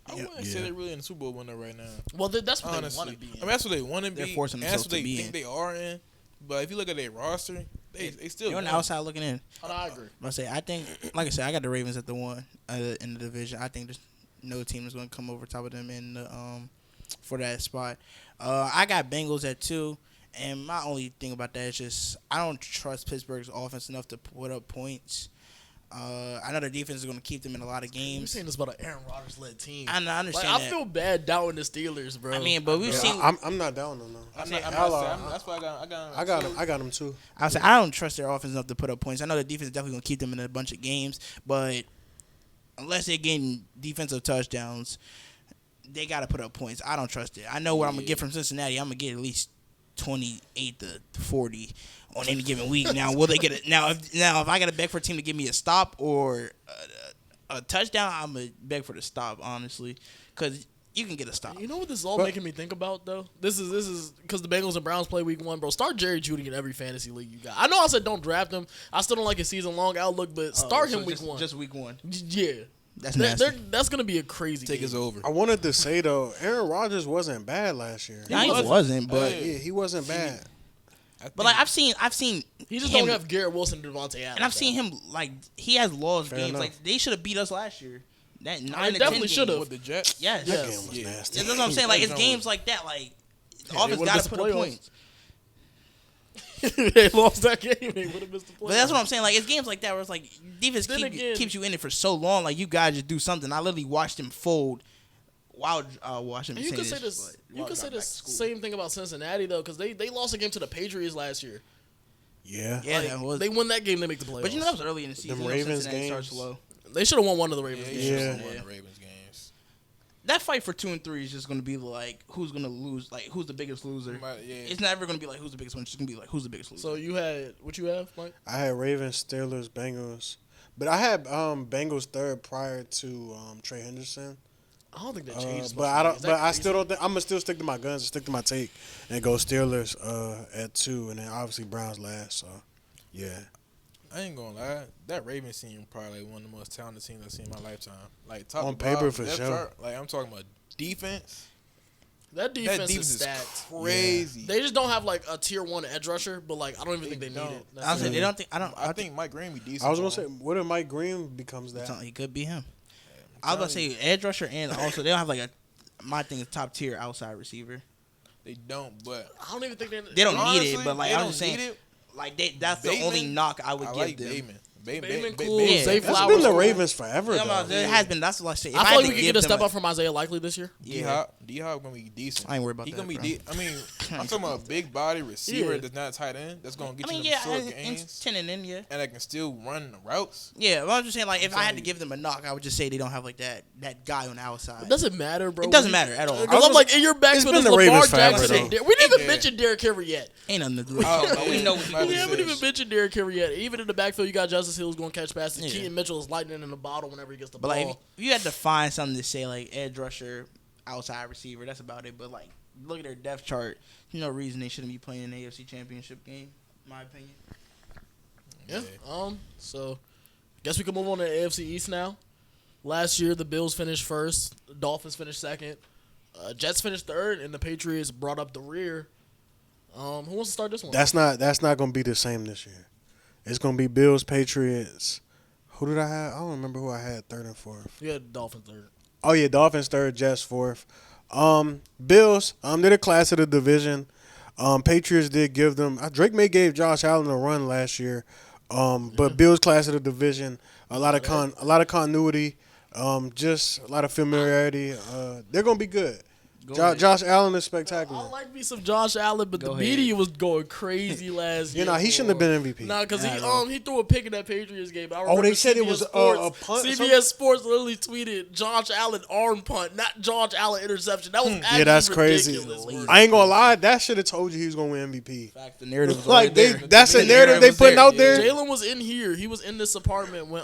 I wouldn't say they're really in the Super Bowl window right now. Well, that's what Honestly, they want to be in. I mean, that's what they want to be. They're forcing and that's themselves what they to be think in. they are in. But if you look at their roster, they still. They're on the won. outside looking in. And I agree. I think, like I said, I got the Ravens at the 1 in the division. I think there's no team is going to come over top of them in the, for that spot. I got Bengals at 2, and my only thing about that is just I don't trust Pittsburgh's offense enough to put up points. I know their defense is going to keep them in a lot of You're games. saying this about an Aaron Rodgers-led team. I understand Like, that. I feel bad doubting the Steelers, bro. I mean, but we've seen. I'm not down on them. I'm saying- not Hello. saying- that's why I got. I got them too. I don't trust their offense enough to put up points. I know the defense is definitely going to keep them in a bunch of games, but unless they're getting defensive touchdowns, they got to put up points. I don't trust it. I know what I'm going to get from Cincinnati. I'm going to get at least 28 to 40 on any given week. Now, will they get it? Now, if I got to beg for a team to give me a stop or a touchdown, I'm going to beg for the stop, honestly, because you can get a stop. You know what this is all making me think about, though? This is because the Bengals and Browns play week 1, bro. Start Jerry Jeudy in every fantasy league you got. I know I said don't draft him. I still don't like his season-long outlook, but start him week 1. Just week 1. Yeah. That's nasty. That's going to be a crazy Take game. us over. I wanted to say though, Aaron Rodgers wasn't bad last year. He wasn't, but Yeah, he wasn't bad. but like I've seen He just him, don't have Garrett Wilson and Devontae Adams. and I've seen him like he has lost Fair games. enough. Like they should have beat us last year. That 9 to 10 definitely game. should've. with the Jets. Yes. That Yes. game was Yeah. nasty. That's what I'm saying. Like it's That games was- like that. Like the they offense would've got missed to the put up playoffs. points. they lost that game. They would have missed the playoffs. But that's what I'm saying. Like it's games like that where it's like defense Then again- keeps you in it for so long. Like you guys just do something. I literally watched him fold while watching. And you could say this. You could say the same thing about Cincinnati though, because they lost a game to the Patriots last year. Yeah. Yeah, Like, that was. they won that game. They make the playoffs. But you know that was early in the season. Them You know, Ravens Cincinnati starts games. slow. they should have won one of the Ravens Yeah, games. you Yeah. should've won the Ravens games. That fight for 2 and 3 is just gonna be like who's gonna lose. Like who's the biggest loser. Yeah. It's never gonna be like who's the biggest one. It's just gonna be like who's the biggest loser. So you had what you have, Mike? I had Ravens, Steelers, Bengals, but I had Bengals third prior to Trey Hendrickson. I don't think that changed. But I don't. But I still don't think I'm gonna still stick to my guns and stick to my take and go Steelers at 2, and then obviously Browns last. So yeah. I ain't gonna lie. That Ravens team probably like one of the most talented teams I've seen in my lifetime. Like top On to bottom, paper, for depth sure. chart, like I'm talking about defense. That defense, That defense is is stacked. crazy. They just don't have like a tier 1 edge rusher, but like I don't even think they need don't. it. I was saying they don't think I don't. I think Mike Green be decent. I was gonna for say, him. what if Mike Green becomes that? He could be him. I was gonna say edge rusher and also they don't have like a. My thing is top tier outside receiver. They don't, but I don't even think They don't need honestly, it, but like they I'm don't just saying, need it. like that's the Bateman, only knock I would I give like them. Bateman. Bateman Ba- cool. Ba- Zay That's Flowers. been the cool. Ravens forever, though. It has been. That's what I say. If I had feel like to we could give get a them step up from Isaiah Likely this year. D-Hop gonna be decent. I ain't worried about He that, gonna be bro. I mean, I'm talking about a big body receiver Yeah. that's not tight end. That's gonna get I mean, you yeah, them short and games, 10 and in, yeah. and that can still run the routes. Yeah, well, I'm just saying, like, if I had to telling give them a knock, I would just say they don't have, like, that guy on the outside. It doesn't matter, bro. It doesn't matter at all. Because I'm like, in your backfield, been it's the Ravens Lamar forever, Jackson. though. We didn't even Yeah. mention Derrick Henry yet. Ain't nothing to do with Oh, it. But we know what he man. We Yeah, haven't but even mentioned Derrick Henry yet. Even in the backfield, you got Justice Hill who's going to catch passes. Yeah. Keaton Mitchell is lightning in the bottle whenever he gets the But, ball. like, if you had to find something to say, like, edge rusher, outside receiver, that's about it. But, like, look at their depth chart. There's no reason they shouldn't be playing an AFC Championship game, in my opinion. Yeah. So, guess we can move on to the AFC East now. Last year, the Bills finished first. The Dolphins finished second. Jets finished third, and the Patriots brought up the rear. Who wants to start this one? That's not going to be the same this year. It's going to be Bills, Patriots. Who did I have? I don't remember who I had third and fourth. You had Dolphins third. Oh, yeah, Dolphins third, Jets fourth. Bills, they're the class of the division. Patriots did give them – Drake May gave Josh Allen a run last year. But Bills class of the division, a lot of continuity, just a lot of familiarity. They're going to be good. Josh Allen is spectacular. I like me some Josh Allen, but the media was going crazy last year. He shouldn't have been MVP. Nah, because he threw a pick in that Patriots game. I They said it was a punt. CBS Sports literally tweeted Josh Allen arm punt, not Josh Allen interception. That was actually That's crazy. ridiculous. I ain't gonna lie, that should have told you he was gonna win MVP. Fact, the narrative was Like already there. that's a narrative they putting out there. Jalen was in here. He was in this apartment when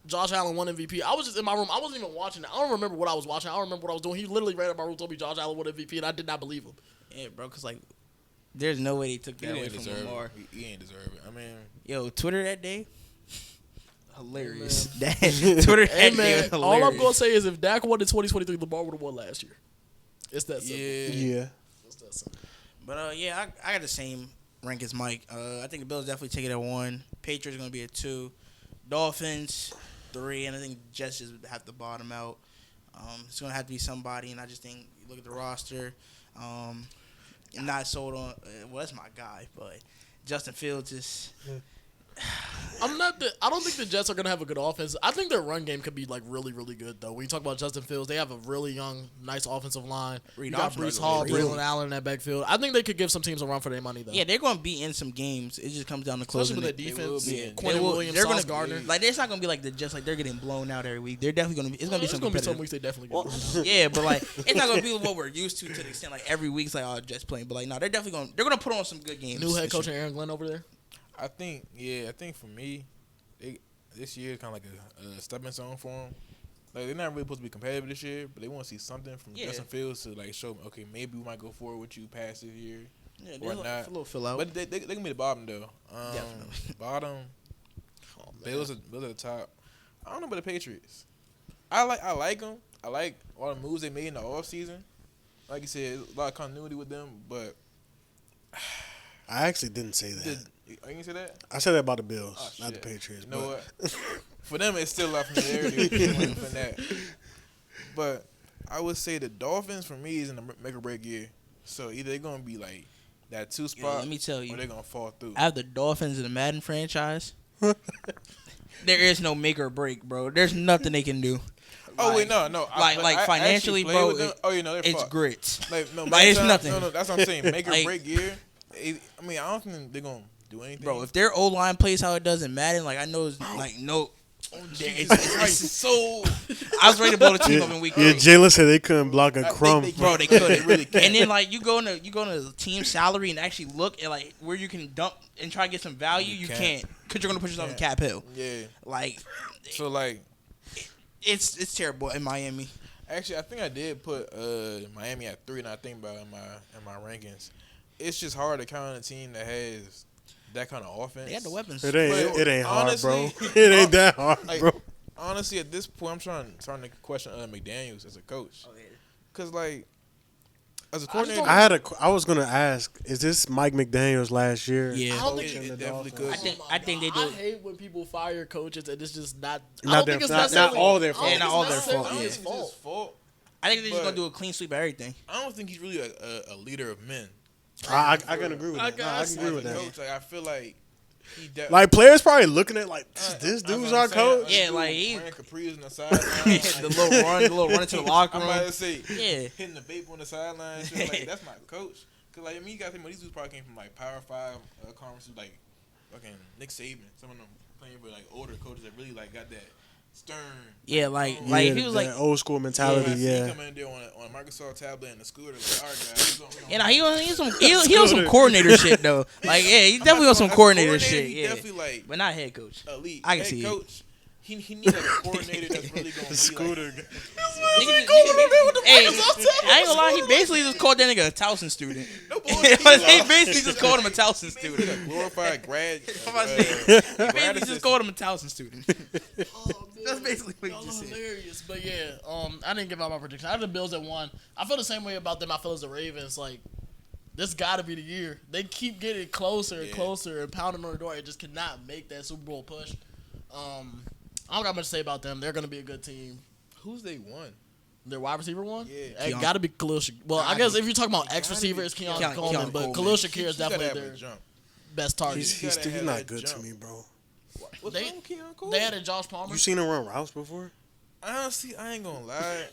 Josh Allen won MVP. I was just in my room. I wasn't even watching it. I don't remember what I was watching. I don't remember what I was doing. He literally ran up my room and told me Josh Allen won MVP, and I did not believe him. Yeah, bro, because, like, there's no way they took He that away didn't from deserve Lamar. it. He ain't deserve it. I mean, Yo, Twitter that day, hilarious. Twitter that Hey, day man, was all hilarious. I'm going to say is if Dak won in 2023, Lamar would have won last year. It's that simple. Yeah. It's that simple. But, yeah, I got the same rank as Mike. I think the Bills definitely take it at 1. Patriots going to be at 2. Dolphins, 3. And I think Jets just have to bottom out. It's going to have to be somebody. And I just think, you look at the roster, I'm not sold on, well, that's my guy. But Justin Fields is... I don't think the Jets are gonna have a good offense. I think their run game could be like really, really good though. When you talk about Justin Fields, they have a really young, nice offensive line. You got Breece Hall, Braylon Allen in that backfield. I think they could give some teams a run for their money though. Yeah, they're going to be in some games. It just comes down to closing. Especially with their defense. Yeah, Quentin Williams, Sauce Gardner. Like, it's not going to be like the Jets, like they're getting blown out every week. They're definitely going to be. It's going to be There's some gonna be some competitive. weeks they definitely get. Yeah, but like it's not going to be what we're used to the extent like every week's like Jets playing. But like no, they're definitely going. They're going to put on some good games. New head coach Aaron Glenn over there. I think for me, this year is kind of like a stepping stone for them. Like they're not really supposed to be competitive this year, but they want to see something from Justin Fields to like show, okay, maybe we might go forward with you past this year, or not. A little fill out. But they can be the bottom though. Definitely. Bottom. Bills at the top. I don't know about the Patriots. I like them. I like all the moves they made in the offseason. Like you said, a lot of continuity with them, but I actually didn't say that. you can say that? I said that about the Bills, Oh, not the shit. Patriots. You know but what? For them, it's still a lot of familiarity from that. But I would say the Dolphins, for me, is in the make or break year. So either they're going to be like that 2 spot, let me tell you, or they're going to fall through. out of the Dolphins in the Madden franchise, there is no make or break, bro. There's nothing they can do. Oh, wait, no. Like financially, actually played bro, with them. Oh, you know, they're it's fucked. grits. Like, no, Like, it's nothing. No, that's what I'm saying. Make or Like- break year. I mean, I don't think they're going to do anything. Bro, if their O line plays how it does in Madden, like I know it's like no. It's so. I was ready to blow the team up in week 3. Jalen said they couldn't block a crumb. Bro, they couldn't. really can't. And then like you go into the team salary and actually look at like where you can dump and try to get some value. You can't because you're gonna put yourself in cap hill. Yeah. Like So, like, it's terrible in Miami. actually, I think I did put Miami at 3, and I think about it in my rankings. It's just hard to count on a team that has that kind of offense. They got the weapons. It ain't hard, Honestly, bro. It ain't that hard, like, bro. honestly, at this point, I'm trying to question McDaniels as a coach. Oh, yeah. Cause like as a coordinator, I was gonna ask, is this Mike McDaniel's last year? Yeah. I don't think it definitely could. I think they do. I hate when people fire coaches and it's just not. I Not don't their- think it's not necessarily all their I don't fault. think Yeah, not it's all their necessarily fault, his It's fault. his fault. I think they're just But- gonna do a clean sweep of everything. I don't think he's really a leader of men. I can agree with that. I No, I guess. can agree with As a that. coach, like, I feel like Like players probably looking at like this dude's our coach. Yeah, like he wearing capris on the sideline. the little run into the locker room. I'm about to say, Yeah. hitting the vape on the sideline. Shit, like that's my coach. Cause like I mean, you gotta think about these dudes probably came from like Power 5 conferences, like fucking Nick Saban. Some of them playing with like older coaches that really like got that stern. Yeah, like Yeah, he was like, old school mentality. He Yeah. coming in there on a Microsoft tablet and the scooter. Like, all right, guys, you know, he on some coordinator shit though. Like, yeah, he's definitely on some coordinator shit. He Yeah, definitely like but not head coach. elite. I can Head see it. coach. He needs like a coordinator that's really gonna be Scooter. like. Hey, I ain't gonna lie, he basically just called that nigga a Towson student. No he bullshit. basically just called him a Towson He's student. a glorified grad. He basically just called him a Towson student. That's basically what Y'all he just said. hilarious. But yeah, I didn't give out my prediction. I had the Bills at 1. I feel the same way about them. I feel as the Ravens. Like, this got to be the year. They keep getting closer and closer and pounding on the door. It just cannot make that Super Bowl push. I don't got much to say about them. They're going to be a good team. Who's they won? Their wide receiver one? Yeah. It got to be Khalil Shakir. Well, I guess if you're talking about X receiver, it's Keon Coleman. But Khalil Shakir is definitely their best target. He's not good to me, bro. What's They- wrong with Keon Cole? They had a Josh Palmer. You seen him run routes before? Honestly, I ain't gonna lie.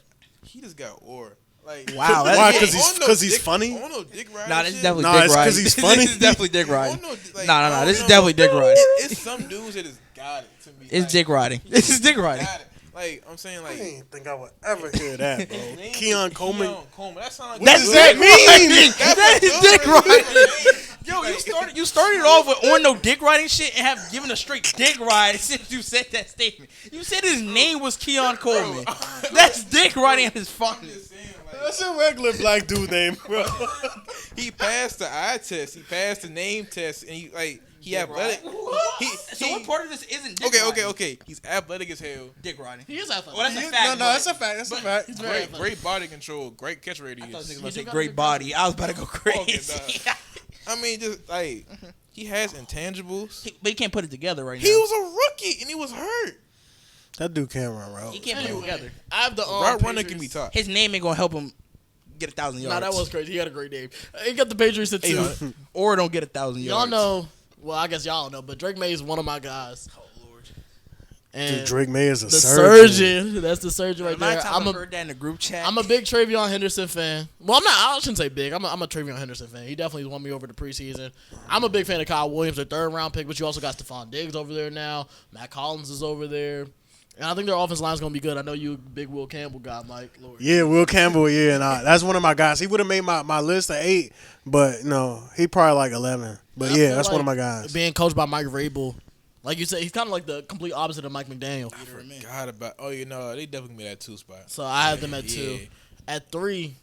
He just got ore. Like Wow, that's Why? yeah. Because he's funny. On no dick ride Nah, this shit. is definitely Nah, dick it's 'cause riding. he's funny. This is definitely dick riding. On no, like, Nah, I nah, don't this is know. definitely dick riding. It's some dudes that just got it to me. It's like, dick riding. This is dick riding. got it. Like I'm saying, I like didn't think I would ever hear that, bro. Keon Coleman. Keon Coleman. That sounds like What does good. that mean? That is dick riding. Yo, you started off with on no dick riding shit and have given a straight dick ride since you said that statement. You said his name was Keon Coleman. That's dick riding at his I'm finest. just saying, like, That's a regular black dude name, bro. he passed the eye test. He passed the name test, and he athletic. So what part of this isn't dick riding? Okay. He's athletic as hell. Dick riding. He is athletic. Well, that's a fact. No, that's a fact. That's a fact. He's very Great body control. Great catch radius. I thought You niggas was about to say got a great good body. I was about to go crazy. Okay, I mean, just like he has intangibles. But he can't put it together right now. He was a rookie and he was hurt. That dude can't run routes. He can't put it Anyway, together. I have the Route running can be Patriots. tough. His name ain't gonna help him get 1,000 yards. Nah, that was crazy. He had a great name. He got the Patriots at 2. Or don't get 1,000 yards. Y'all know. Well, I guess y'all don't know, but Drake May is one of my guys. Oh Lord. And Dude, Drake May is a the surgeon. surgeon. That's the surgeon right The amount there. of times I've heard that in the group chat. I'm a big Travion Henderson fan. Well, I'm not. I shouldn't say big. I'm a Travion Henderson fan. He definitely won me over the preseason. I'm a big fan of Kyle Williams, their 3rd round pick, but you also got Stephon Diggs over there now. Matt Collins is over there. And I think their offense line is going to be good. I know you a big Will Campbell guy, Mike. Lord. Yeah, Will Campbell. Yeah, that's one of my guys. He would have made my list of 8, but no, he probably like 11. But I yeah, feel that's one like of my guys. Being coached by Mike Vrabel. Like you said, he's kind of like the complete opposite of Mike McDaniel. I forgot about. Oh, they definitely made that 2 spot. So I have them at 2. At 3,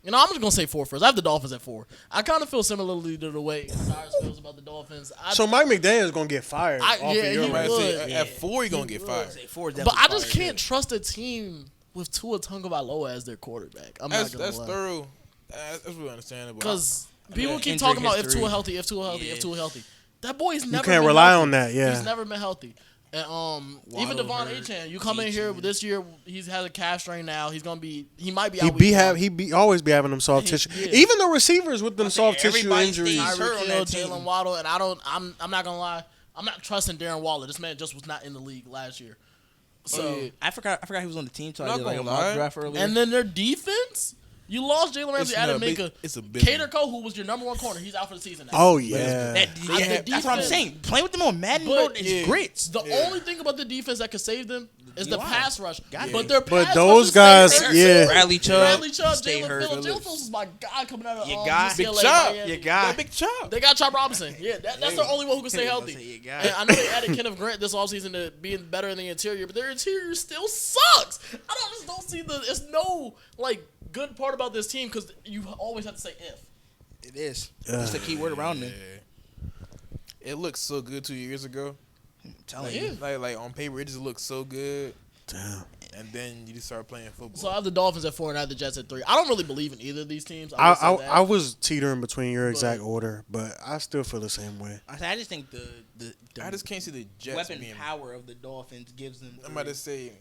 I'm just going to say 4 first. I have the Dolphins at 4. I kind of feel similarly to the way Cyrus feels about the Dolphins. So Mike McDaniel's gonna get fired. Yeah, of your he rank. would. At 4, you're gonna get fired. But I just can't trust a team with Tua Tagovailoa as their quarterback. I'm not gonna That's lie. thorough. That's really understandable. Because people keep Injury talking about if history. Tua healthy, if Tua healthy, if Tua healthy. That boy's never. You can't been rely healthy. on that. Yeah. He's never been healthy. And even Devon Achane, you come in here this year, he has a calf strain now. He's gonna be. He might be out. He always be having them soft tissue. Yeah. Even the receivers with them soft tissue everybody injuries. stays hurt on that team. Jalen Waddle, and I'm not gonna lie. I'm not trusting Darren Waller. This man just was not in the league last year. So I forgot he was on the team. So I Not did like a gonna mock lie. draft earlier. and then their defense. You lost Jalen Ramsey, added Minka. It's a big Cater Cole, who was your number 1 corner, he's out for the season now. Oh yeah. That's what I'm saying. Playing with them on Madden, But- bro, is grits. The only thing about the defense that could save them is the pass rush. Got But it. their But pass those rush guys, is yeah. Bradley Chubb, Jalen hurt. Phillips. Jalen Phillips is my guy coming out of Your guy. UCLA. Big Chop. Miami. Your guy. Big chop. They got Chop Robinson. Yeah, that's the only one who can stay healthy. Your guy. And I know they added Kenneth Grant this offseason to being better in the interior, but their interior still sucks. I just don't see there's no good part about this team because you always have to say if. It is. Just a key word around there. It looked so good 2 years ago. I'm telling you. Like on paper, it just looked so good. Damn. And then you just start playing football. So I have the Dolphins at 4 and I have the Jets at 3. I don't really believe in either of these teams. will say that. I was teetering between your exact order, but I still feel the same way. I just think the I just can't see the Jets weapon being. power of the Dolphins gives them. I'm about to say,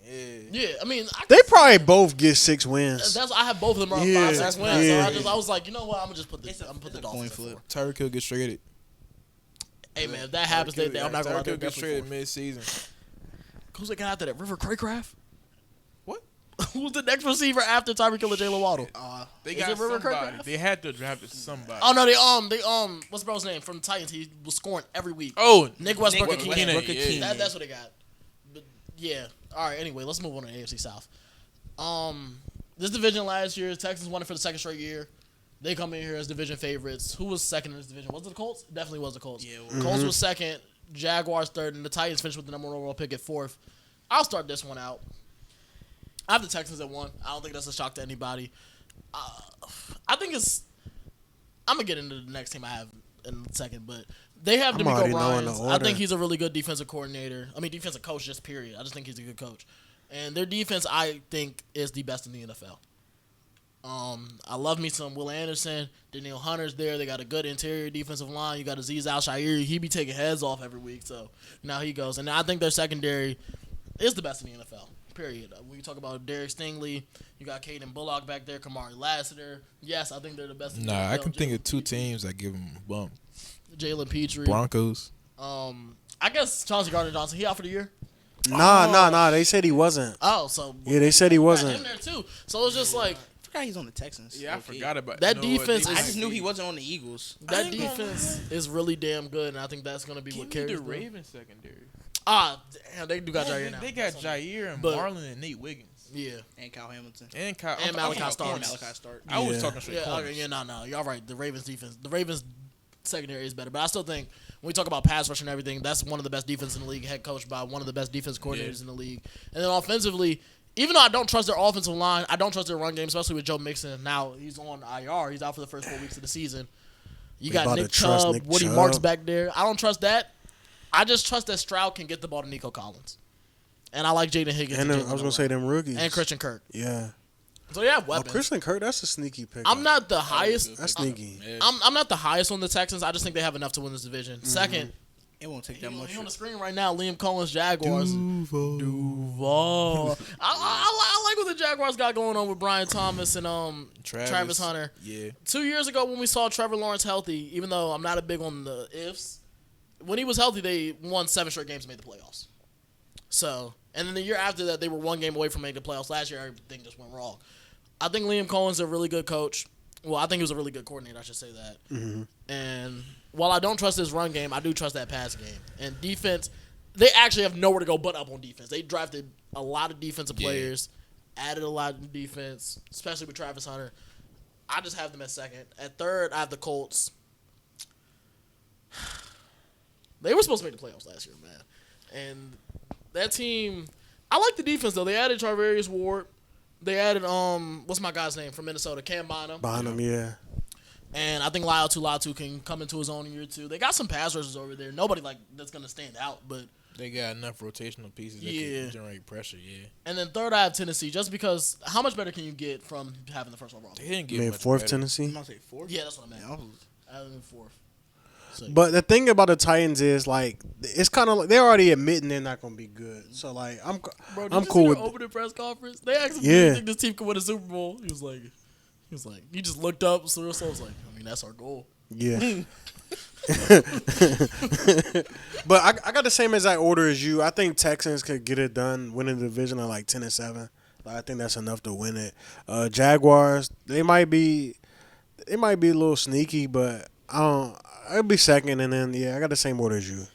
Yeah, I mean, They probably both get 6 wins. I have both of them around Yeah, 5-6 wins. yeah. So I was like, you know what? I'm gonna just put the It's a Dolphins coin at flip. 4. Tyreek Hill gets traded. Hey, man, if that happens, I'm not going to get traded mid-season. Who's the guy after that? River Craycraft? What? Who's the next receiver after Tyreek Hill and Jalen Waddle? They got somebody. They had to draft somebody. Oh no, they what's the bro's name from the Titans? He was scoring every week. Oh, Nick Westbrook. That's what they got. But yeah. All right. Anyway, let's move on to the AFC South. This division last year, Texans won it for the second straight year. They come in here as division favorites. Who was second in this division? Was it the Colts? Definitely was the Colts. Yeah, Colts was second, Jaguars third, and the Titans finished with the number 1 overall pick at fourth. I'll start this one out. I have the Texans at 1. I don't think that's a shock to anybody. I think it's. I'm gonna get into the next team I have in a second, but they have D'Amico Ryans. I think he's a really good defensive coordinator. I mean, defensive coach, just period. I just think he's a good coach, and their defense, I think, is the best in the NFL. I love me some Will Anderson. Danielle Hunter's there. They got a good interior defensive line. You got Azeez Al-Shaairi. He be taking heads off every week, so now he goes. And I think their secondary is the best in the NFL, period. When you talk about Derek Stingley, you got Caden Bullock back there, Kamari Lassiter. Yes, I think they're the best in the NFL. I can think of 2 teams that give him a bump. Jalen Petrie. Broncos. I guess Chauncey Gardner-Johnson, he out for the year? Nah. They said he wasn't. Oh, so. Yeah, they said he wasn't. Him there, too. So it's just like. I forgot he's on the Texans. Yeah, I forgot about that defense. I just knew he wasn't on the Eagles. That defense is really damn good, and I think that's going to be what carries the Ravens secondary. Damn, they do got Jair now. They got Jair and Marlon and Nate Wiggins. Yeah. And Kyle Hamilton. And Malachi Starks. I was talking straight corners. No. Y'all right. The Ravens defense. The Ravens secondary is better, but I still think when we talk about pass rush and everything, that's one of the best defenses in the league, head coached by one of the best defense coordinators in the league. And then offensively, even though I don't trust their offensive line, I don't trust their run game, especially with Joe Mixon. Now he's on IR. He's out for the first 4 weeks of the season. You got Nick Chubb, Woody Marks back there. I don't trust that. I just trust that Stroud can get the ball to Nico Collins. And I like Jaden Higgins. And I was going to say them rookies. And Christian Kirk. Yeah. So they have weapons. Christian Kirk, that's a sneaky pick. I'm not the highest. That's sneaky. I'm not the highest on the Texans. I just think they have enough to win this division. Mm-hmm. Second, it won't take that much. He's on the screen right now. Liam Collins, Jaguars. Duval. I like what the Jaguars got going on with Brian Thomas and Travis Hunter. Yeah. 2 years ago when we saw Trevor Lawrence healthy, even though I'm not a big on the ifs, when he was healthy, they won 7 straight games and made the playoffs. So, and then the year after that, they were 1 game away from making the playoffs. Last year, everything just went wrong. I think Liam Cohen's is a really good coach. Well, I think he was a really good coordinator, I should say that. Mm-hmm. And while I don't trust his run game, I do trust that pass game. And defense, they actually have nowhere to go but up on defense. They drafted a lot of defensive players, added a lot of defense, especially with Travis Hunter. I just have them at second. At third, I have the Colts. They were supposed to make the playoffs last year, man. And that team, I like the defense, though. They added Charvarius Ward. They added, what's my guy's name from Minnesota? Cam Bynum. Yeah. And I think Latu can come into his own in year 2. They got some pass rushers over there. Nobody that's going to stand out, but they got enough rotational pieces that can generate pressure, And then third, I have Tennessee, just because how much better can you get from having the first overall? They didn't get much fourth better. Tennessee? I'm going to say fourth? Yeah, that's what I meant. I have them fourth. So, but the thing about the Titans is, like, it's kind of like they're already admitting they're not going to be good. So, like, I'm cool with opening press conference. They asked him, "Do you think this team can win a Super Bowl?" He was like, "You just looked up." So was like, "I mean, that's our goal." Yeah. But I got the same exact order as you. I think Texans could get it done, winning the division at like 10-7. Like, I think that's enough to win it. Jaguars, they might be a little sneaky, but I don't. I'll be second, and then I got the same order as you.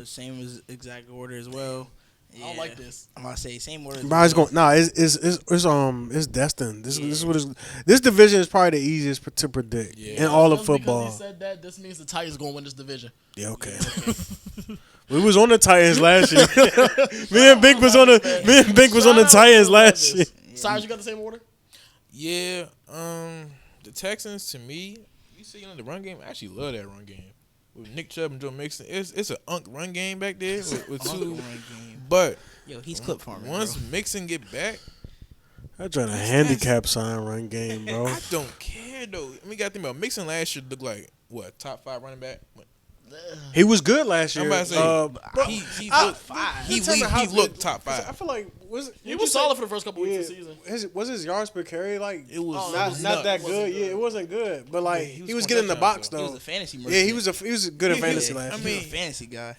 Same as exact order as well. Yeah. I don't like this. I'm gonna say same order. But it's going. Nah, it's destined. This is what is. This division is probably the easiest to predict in all of football. Because he said that, this means the Titans going to win this division. Yeah, okay. We was on the Titans last year. me and Bink was on the Titans last year. Cyrus, you got the same order? Yeah. The Texans, to me, you see the run game. I actually love that run game with Nick Chubb and Joe Mixon. It's an run game back there with two. Run game. But he's clip farming. Once Mixon get back, I'm trying to handicap sign run game, bro. I don't care though. We got to think about Mixon last year. Looked like what, top 5 running back? He was good last year. I'm about to say, he looked top 5. I feel like he was solid for the first couple weeks of the season. Was his yards per carry like It was not that good? Yeah, it wasn't good. But like he was getting in the box though. He was a fantasy merchant. Yeah, he was good in fantasy last year. He was a fantasy guy.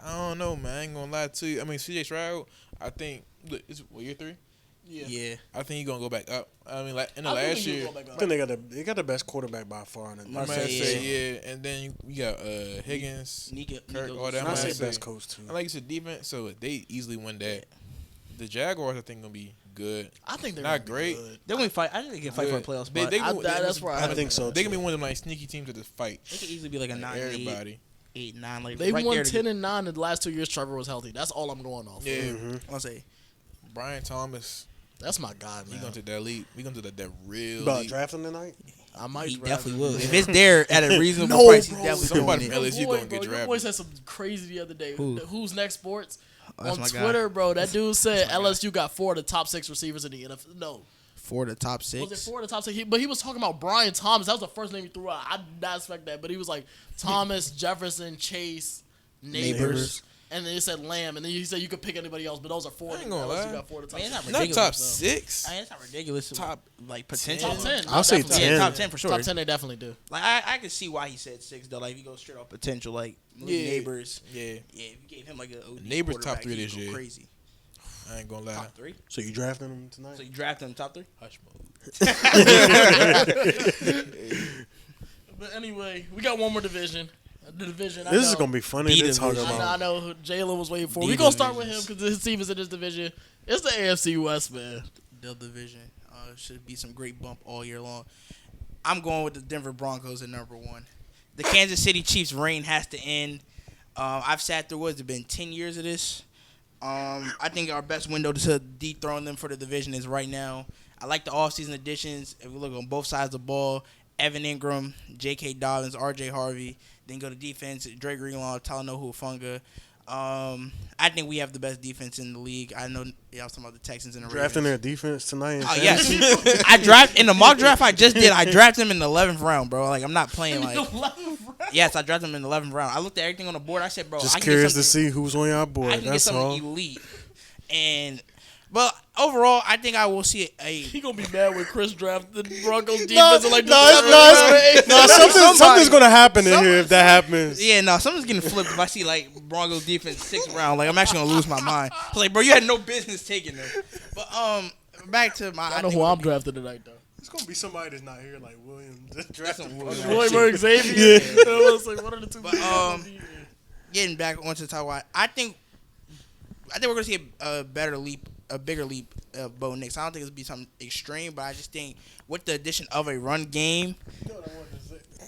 I don't know, man. I ain't gonna lie to you. I mean, CJ Stroud, I think, is year 3? Yeah. I think he's gonna go back up. I mean, like in the last year, I think they got the best quarterback by far. I might say, and then you got Higgins, Kirk, all that. I say best coach too. I like you said defense, so they easily win that. The Jaguars, I think, gonna be good. I think they're not great. They're gonna fight. I think they can fight for a playoff spot. That's where I think so. They can be one of them like sneaky teams that just fight. They could easily be like a 9, everybody. 8-9. Like they right won there 10-9 in the last 2 years. Trevor was healthy. That's all I'm going off. Yeah, I'll say Brian Thomas. That's my guy, man. We gonna take that lead. We gonna take that real. About drafting tonight? I might. He draft definitely him. will. If it's there at a reasonable price, he's definitely somebody doing it. LSU gonna get drafted. Your boy said some crazy the other day. Who's Next Sports? That's On my guy. Twitter, bro, that dude said LSU got 4 of the top 6 receivers in the NFL. No. 4 of the top 6. Was it 4 of the top 6? But he was talking about Brian Thomas. That was the first name he threw out. I did not expect that. But he was like Thomas, Jefferson, Chase, Neighbors. And then he said Lamb. And then he said you could pick anybody else. But those are 4. I ain't gonna lie. LSU got 4 of the top Man, 6. it's Not top 6. I mean, it's not ridiculous. Top like potential. Top 10. I'll say Definitely. 10. Yeah, top 10 for sure. Top 10 they definitely do. Like I can see why he said 6 though. Like if you go straight off potential, like Neighbors. Yeah, Yeah, if you gave him like a OD Neighbors top quarterback, 3 he'd this go year. Crazy. I ain't gonna lie. Top 3. So you drafting him tonight? So you draft him top 3. Hush mode. But anyway, we got one more division. The division. This is gonna be funny to talk I about. know who Jalen was waiting for. We're going to start with him because his team is in this division. It's the AFC West, man. The division should be some great bump all year long. I'm going with the Denver Broncos at number 1. The Kansas City Chiefs' reign has to end. I've sat through it's been 10 years of this. I think our best window to dethrone them for the division is right now. I like the offseason additions. If we look on both sides of the ball, Evan Ingram, J.K. Dobbins, R.J. Harvey. Then go to defense, Dre Greenlaw, Talanoa Hufanga. I think we have the best defense in the league. I know y'all was talking about the Texans and the Drafting Ravens. their defense tonight. Oh, yes. I draft in the mock draft I just did. I drafted him in the 11th round, bro. Like I'm not playing like. Yes, I drafted him in the 11th round. I looked at everything on the board. I said, bro, Just I can curious get to see who's on your board. I can get That's something all. elite. But overall, I think I will see He gonna be mad when Chris drafted the Broncos defense. No, something's gonna happen in here if that happens. Yeah, no, something's getting flipped if I see like Broncos defense 6th round. Like I'm actually gonna lose my mind. I was like, bro, you had no business taking them. But back to my. I know who I'm drafting tonight though. It's gonna be somebody that's not here, like Williams. William Xavier. Yeah. It was like one of the two. But getting back onto the top line, I think we're gonna see a bigger leap of Bo Nix. I don't think it'll be something extreme, but I just think with the addition of a run game.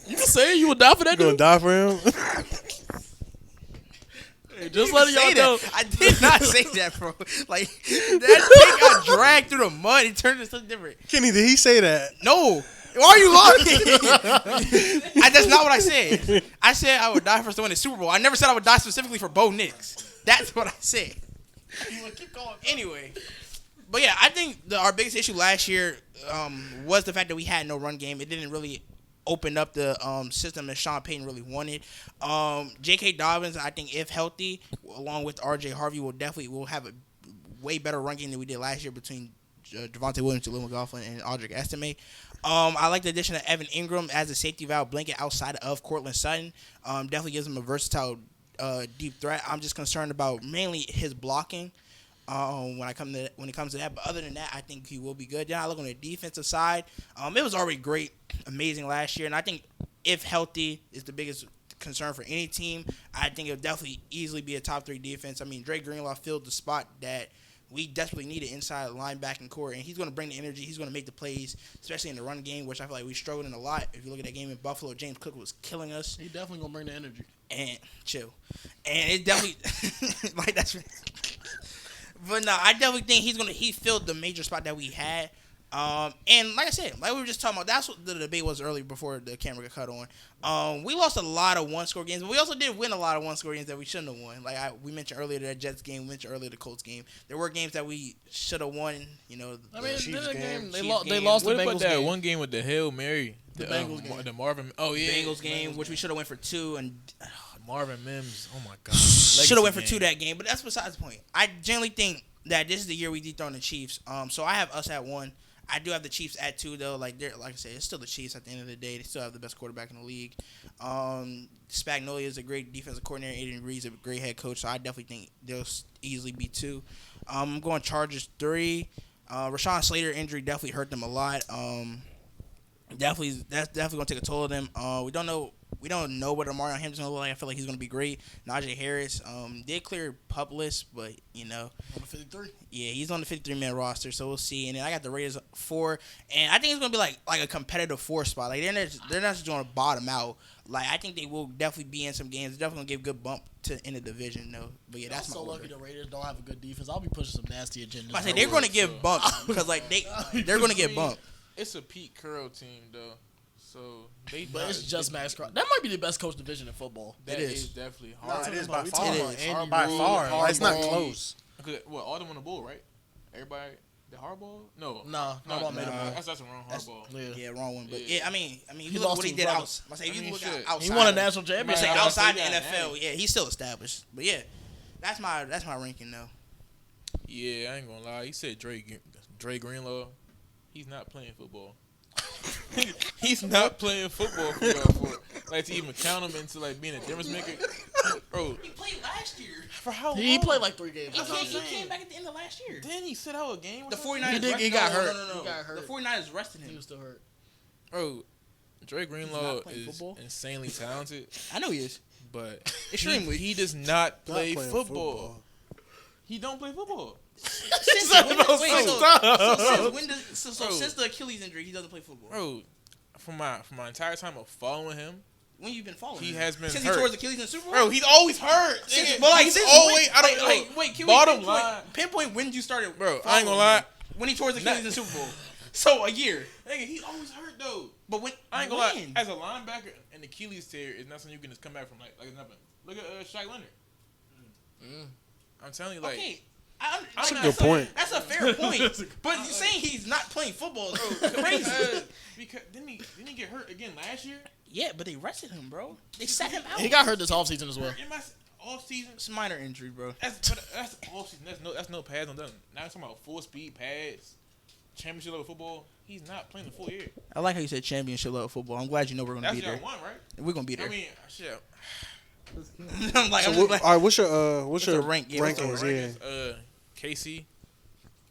You can say you would die for that You gonna dude. die for him? Hey, just letting y'all know. I did not say that, bro. Like that thing got dragged through the mud. It turned into something different. Kenny, did he say that? No. Why are you lying? That's not what I said. I said I would die for someone in the Super Bowl. I never said I would die specifically for Bo Nix. That's what I said. Keep going. Anyway. But yeah, I think our biggest issue last year was the fact that we had no run game. It didn't really open up the system that Sean Payton really wanted. J.K. Dobbins, I think if healthy, along with R.J. Harvey, will have a way better run game than we did last year between Javonte Williams, Jaleel McLaughlin, and Audric Estime. I like the addition of Evan Ingram as a safety valve blanket outside of Cortland Sutton. Definitely gives him a versatile deep threat. I'm just concerned about mainly his blocking when it comes to that. But other than that, I think he will be good. Then I look on the defensive side. It was already great, amazing last year, and I think if healthy is the biggest concern for any team. I think it'll definitely easily be a top 3 defense. I mean, Dre Greenlaw filled the spot that we desperately need an inside linebacking core, and he's going to bring the energy. He's going to make the plays, especially in the run game, which I feel like we struggled in a lot. If you look at that game in Buffalo, James Cook was killing us. He definitely going to bring the energy. And chill. And it definitely like that's. But no, I definitely think he filled the major spot that we had. And like I said, like we were just talking about, that's what the debate was earlier before the camera got cut on. We lost a lot of one-score games, but we also did win a lot of one-score games that we shouldn't have won. Like we mentioned earlier, that Jets game. We mentioned earlier the Colts game. There were games that we should have won. You know, I mean, Chiefs the game. game, they lost the What about Bengals that game. one game with the Hail Mary? The Bengals game. The Marvin. Oh yeah. Bengals game, which we should have went for 2, and Marvin Mims. Oh my God. should have went for Legacy 2 that game. But that's besides the point. I generally think that this is the year we dethrone the Chiefs. So I have us at 1. I do have the Chiefs at 2 though. Like I said, it's still the Chiefs at the end of the day. They still have the best quarterback in the league. Spagnuolo is a great defensive coordinator. Aiden Reed's a great head coach. So I definitely think they'll easily be 2. I'm going Chargers 3. Rashawn Slater injury definitely hurt them a lot. That's definitely gonna take a toll of them. We don't know what Amarion Hendrickson gonna look like. I feel like he's gonna be great. Najee Harris did clear pup list, but On the 53. yeah, he's on the 53-man roster, so we'll see. And then I got the Raiders 4, and I think it's gonna be like a competitive 4 spot. Like they're not just gonna bottom out. Like I think they will definitely be in some games. They're definitely gonna give a good bump in the division though. But yeah, that's I'm so my lucky order. the Raiders don't have a good defense. I'll be pushing some nasty agendas. I say they're gonna give bumps because like they're gonna get bumped. It's a Pete Carroll team though, so they. But it's just Max Crosby. That might be the best coach division in football. That It is is. definitely No, hard. it is about- by we far. talking about It's Andy by Reid, far. Like, it's not Harbaugh. close. Well, all them on the bull, right? Everybody, the Harbaugh? No, Nah, Harbaugh made a move. That's the wrong Harbaugh. Yeah. Yeah, wrong one. But Yeah. yeah, I mean, if He you look lost what he to did his out. I say if I you mean, look shit. outside. He won a national I championship. say Man, outside the yeah, NFL, yeah, he's still established. But yeah, that's my ranking though. Yeah, I ain't gonna lie. He said Dre Greenlaw. He's not playing football. He's not playing football for y'all. Like to even count him into like being a difference maker, bro. He played last year. For how long? He played like 3 games. He came back at the end of last year. Then he sit out a game. Or The something? 49ers. He got hurt. No. He got hurt. The 49ers rested He him. was still hurt. Bro, Dre Greenlaw playing is football? insanely talented, I know he is. but Extremely. he does not Not play playing football. He don't play football. Since the Achilles injury, he doesn't play football. Bro, for my entire time of following him, When you been following he him? has been Since hurt. he tore his Achilles in the Super Bowl. Bro, he's always hurt. Since, Nigga. but like He's since always. when, I don't know. wait, can Bottom we line, pinpoint when you started? bro. I ain't following gonna lie. him? When he tore his Achilles in the Super Bowl. So a year. Nigga, he's always hurt though. But when I ain't gonna lie. when? As a linebacker, an Achilles tear is not something you can just come back from like nothing. Look at Shaq Leonard. I'm telling you, like, Okay. That's a good point. That's a fair point. But you saying he's not playing football is crazy. because didn't he get hurt again last year? Yeah, but they rested him, bro. They sat him out. He got hurt this offseason as well. In my off season, It's a minor injury, bro. that's off season. That's no pads on done. Now I'm talking about full speed pads, championship level football. He's not playing the full year. I like how you said championship level football. I'm glad you know we're gonna That's be y'all there. won, right? We're gonna be there. I mean, shit. I'm like, So I'm just all like, right, what's your your rank? Yeah, what's your rankings? Yeah. KC.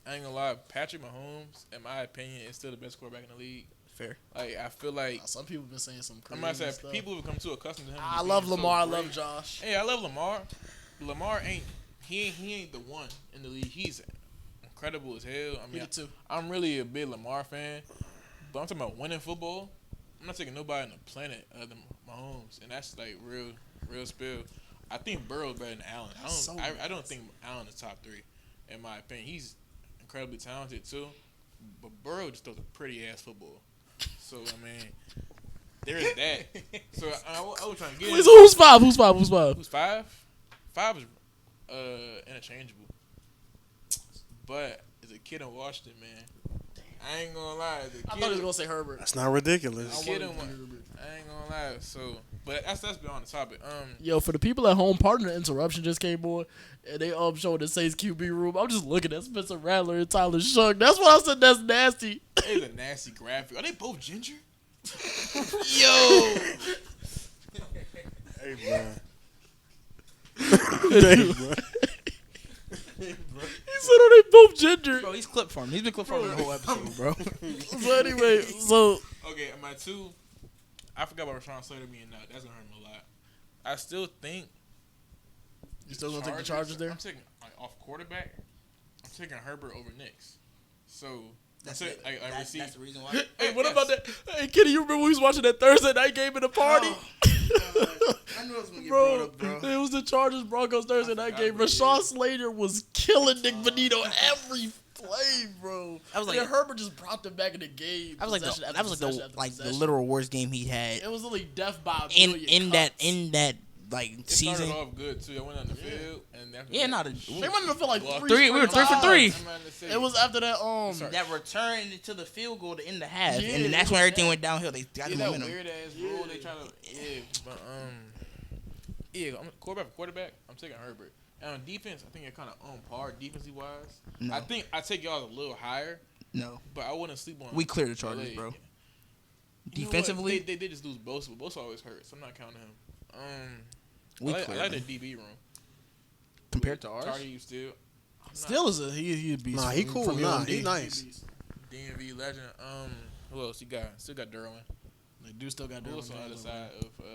I ain't gonna lie, Patrick Mahomes, in my opinion, is still the best quarterback in the league. fair. Like I feel like Some people been saying some I'm crazy not saying stuff. people have become too accustomed to him. I being love so Lamar. I great. love Josh. Hey, I love Lamar. Lamar ain't the one in the league. He's incredible as hell. I mean, Me too. I'm really a big Lamar fan, but I'm talking about winning football. I'm not taking nobody on the planet other than Mahomes, and that's like real spill. I think Burrow's better than Allen. I don't think Allen is top 3, in my opinion. He's incredibly talented too, but Burrow just throws a pretty ass football. So I mean, there is that. So I was trying to get. Wait, so who's 5? Who's 5? Who's 5? Who's 5? 5 is interchangeable. But as a kid in Washington, man, I ain't gonna lie. As a I kid, thought he was gonna say Herbert. That's not ridiculous. as a kid in I ain't gonna lie. So, but that's beyond the topic. Yo, for the people at home, pardon the interruption just came on, and they showing the Saints QB room. I'm just looking at Spencer Rattler and Tyler Shough. That's why I said that's nasty. It's a nasty graphic. Are they both ginger? Yo, Hey, bro. Hey, bro. He said, "Are they both ginger?" bro, he's clipped for him. He's been clipped for him the whole episode, bro. So anyway, so Okay, my 2. I forgot about Rashawn Slater being out. That's gonna hurt him a lot. I still think you still gonna take the Chargers there? I'm taking off quarterback. I'm taking Herbert over Knicks. So That's it. I that's received. the reason why. Hey, what about that? Hey, Kenny, you remember when we was watching that Thursday night game in the party? I knew it was gonna get brought up, bro. It was the Chargers Broncos Thursday night game. Rashawn Slater was killing Nick Bonito every play, bro. I was like, and Herbert just brought them back in the game. that was like the literal worst game he had It was literally death by a in million that It season. started off good too. I went on the field, and after Yeah, that, no, They went in the field like we were 3 for 3. I'm about to say, It was after that. That return to the field goal to end the half, Yeah, and then that's when everything went downhill. They got the that momentum. weird ass rule. They try to I'm quarterback. I'm taking Herbert. And on defense, I think they're kind of on par defensively wise. No. I think I take y'all a little higher, No, but I wouldn't sleep on. we cleared the Chargers, LA. bro. You know Defensively, what? they did just lose Bosa, but Bosa always hurts. So I'm not counting him. we I like cleared the them. DB room Compared to ours. Tardy still. Still is he a beast. Nah, he cool. From Nah, UMD. he nice. DMV legend. Who else you got? Still got Derwin. They do still got Who Derwin else on the other James side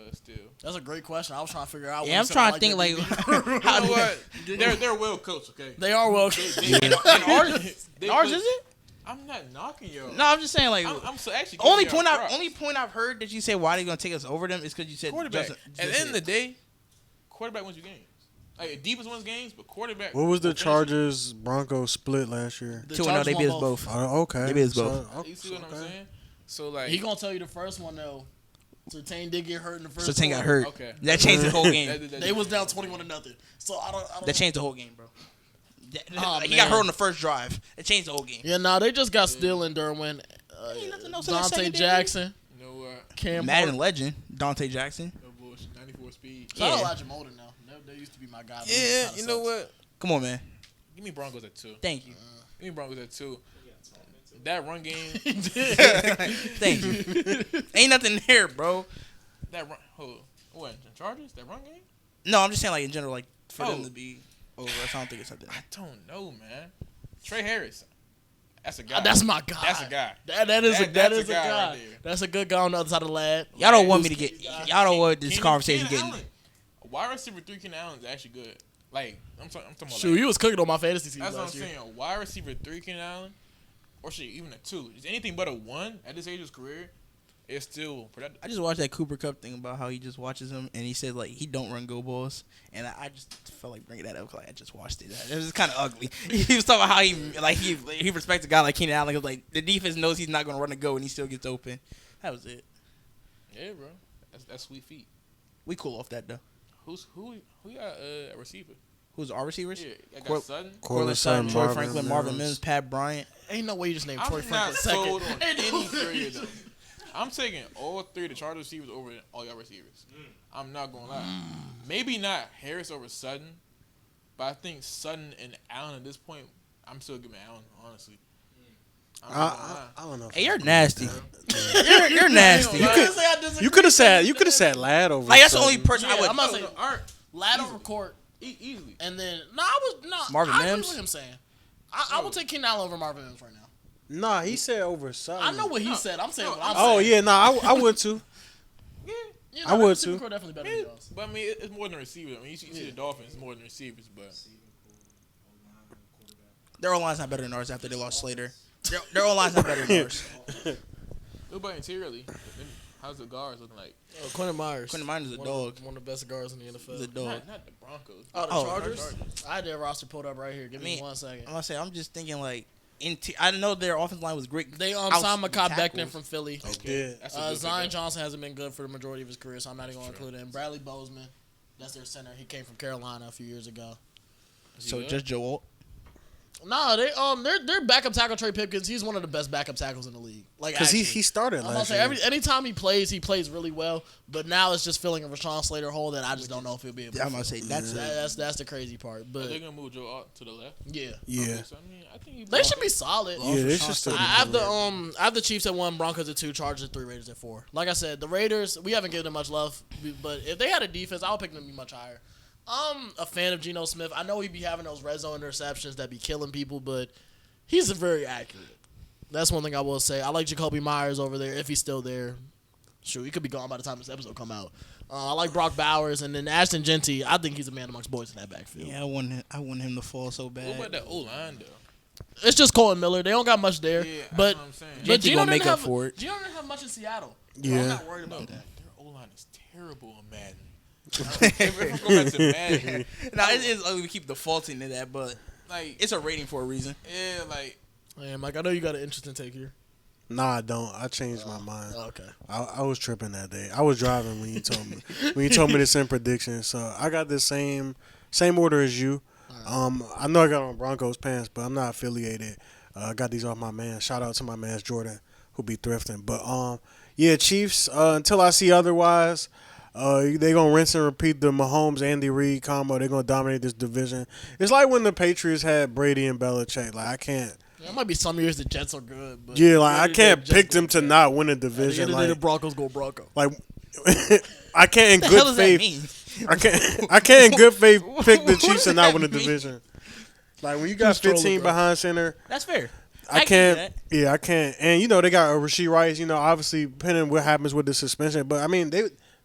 of still? That's a great question. I was trying to figure out. Yeah, I'm trying to think like You know what? They're well coached. Okay. they are well. and ours. They Ours play- is it? I'm not knocking y'all. No, I'm just saying like. I'm so actually Only giving y'all point props. I've heard that you say why they gonna take us over them is because you said Quarterback. Justin- At the end of the day, quarterback wins you games. Like defense wins games, but quarterback. What was the will finish you. Chargers Broncos split last year? The 2-0, Chargers they won beat us both. Okay. They beat us both. You see what I'm saying? So like He gonna tell you the first one though. Sertain did get hurt in the first. Sertain got quarter. hurt. Okay. That changed the whole game. They was down 21-0. So I don't. That changed the whole game, bro. Oh, He man. got hurt on the first drive. It changed the whole game. Yeah, nah, they just got Still and Derwin. Ain't nothing else in that Dante secondary. Jackson, You know what? Cam. Madden Parker. legend Dante Jackson. No bullshit. 94 speed. Shout out Yeah. Elijah Molden now. They used to be my guy. but he Yeah, kinda you know sucks. what? Come on, man. Give me Broncos at 2. Thank you. Give me Broncos at 2. That run game. Thank you. Ain't nothing there, bro. That run. What? The Chargers? That run game? No, I'm just saying like in general, like for them Oh. to be over us, I don't think it's something. I don't know, man. Trey Harris. That's a guy. That's my guy. That's a guy. That is That's a a guy guy. right there. That's a good guy on the other side of the lad. Y'all don't want me to get. Y'all don't want this Keenan- conversation Keenan getting. Allen. Wide receiver 3 Keenan Allen is actually good. Like I'm talking about. Shoot, Like, he was cooking on my fantasy team that's what I'm last year. saying. Wide receiver 3 Keenan Allen, or shit, even a 2. Is anything but a 1 at this age of his career? It's still productive. I just watched that Cooper Cup thing about how he just watches him and he said like he don't run go balls, and I just felt like bringing that up because I just watched it. It was kind of ugly. He was talking about how he respects a guy like Keenan Allen. He was like the defense knows he's not gonna run a go and he still gets open. That was it. Yeah, bro. That's sweet feet. We cool off that though. Who got a receiver? Who's our receivers? Yeah, I got Cor- Sutton. Cortland Sutton, Troy Franklin, Marvin Mims, Pat Bryant. Ain't no way you just named I'm Troy not Franklin second. sold on any 3 of them. I'm taking all 3 of the Chargers receivers over all y'all receivers. I'm not gonna lie. Maybe not Harris over Sutton, but I think Sutton and Allen at this point, I'm still giving Allen, honestly. I'm not gonna lie. I don't know. Hey, you're nasty. you're nasty. You could have said Lad over. Like that's the only Sutton. person I would. I'm not No, saying no, Art, lad over court, easily. and then I Marvin agree Mims? with him saying. I will take Keenan Allen over Marvin Mims right now. Nah, he said over Sutton. I know what he said. I'm saying what I'm Oh saying. yeah, nah, I would too. Yeah. You I would receiving too. core definitely better than yours. But I mean, it's more than receivers. I mean, you see the Dolphins, it's more than receivers, but Their O-line's not better than ours after they lost Slater. Their O-line's not better than ours. what about interiorly? How's the guards looking like? Quentin Myers. Quentin Myers is a One dog. of the best guards in the NFL. He's a dog. Not the Broncos. Oh, the Oh, Chargers? I had their roster pulled up right here. Give me 1 second. I'm gonna say I'm just thinking like I know their offensive line was great. They signed Makai tackles. Beckton from Philly. Yeah. That's a good Zion pickup. Johnson hasn't been good for the majority of his career, so I'm not even going to include him. Bradley Bozeman, that's their center. He came from Carolina a few years ago. Is he So good? just Joe Alt. No, their backup tackle Trey Pipkins. He's one of the best backup tackles in the league. Like Because he actually. started I'm gonna last say year. anytime he plays really well. But now it's just filling a Rashawn Slater hole that I just don't know if he'll be able. I'm to gonna say that's that's the crazy part. Are But they gonna move Joe Alt to the left? yeah, Yeah. Okay, so I mean, I think he they should be solid. Yeah, they should still. I have the Chiefs at 1, Broncos at 2, Chargers at 3, Raiders at 4. Like I said, the Raiders, we haven't given them much love, but if they had a defense, I would pick them to be much higher. I'm a fan of Geno Smith. I know he be having those red zone interceptions that be killing people, but he's very accurate. That's one thing I will say. I like Jacoby Myers over there if he's still there. Shoot, he could be gone by the time this episode come out. I like Brock Bowers, and then Ashton Genty. I think he's a man amongst boys in that backfield. Yeah, I want him to fall so What bad. about that O line though? It's just Cole and Miller. They don't got much there, Yeah, that's but what I'm saying. but Genty Geno gonna didn't make up have for it. Geno didn't have much in Seattle. Yeah. I'm not worried about that. Their O line is terrible on Madden. If we go back to Madden, Now it is ugly to keep defaulting to that, but like it's a rating for a reason. yeah, like Hey, Mike, I know you got an interesting take here. Nah, I don't. I changed my mind. Okay. I was tripping that day. I was driving when you told me. When you told me to send predictions. So I got the same order as you. I know I got on Broncos pants, but I'm not affiliated. I got these off my man. Shout out to my man Jordan, who be thrifting. But yeah, Chiefs. Until I see otherwise, they gonna rinse and repeat the Mahomes Andy Reid combo. They gonna dominate this division. It's like when the Patriots had Brady and Belichick. Like I can't. There might be some years the Jets are good, but Yeah, like I can't pick them to not win a At the division. end of the day, the Like, Broncos go Bronco. like I can't in What the hell good does faith. that mean? I can't in good faith pick the Chiefs and not win a division. Like when you got Who's trolling, 15 bro? behind center, That's fair. I can can't. do Yeah, I can't. And they got Rasheed Rice. Obviously depending what happens with the suspension, but I mean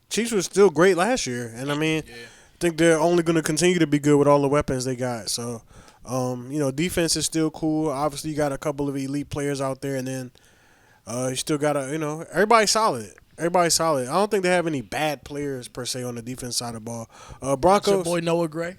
Chiefs was still great last year, and I mean I think they're only going to continue to be good with all the weapons they got. So. Defense is still cool. Obviously, you got a couple of elite players out there, and then you still got everybody's solid. Everybody's solid. I don't think they have any bad players per se on the defense side of the ball. Broncos. Your boy Noah Gray.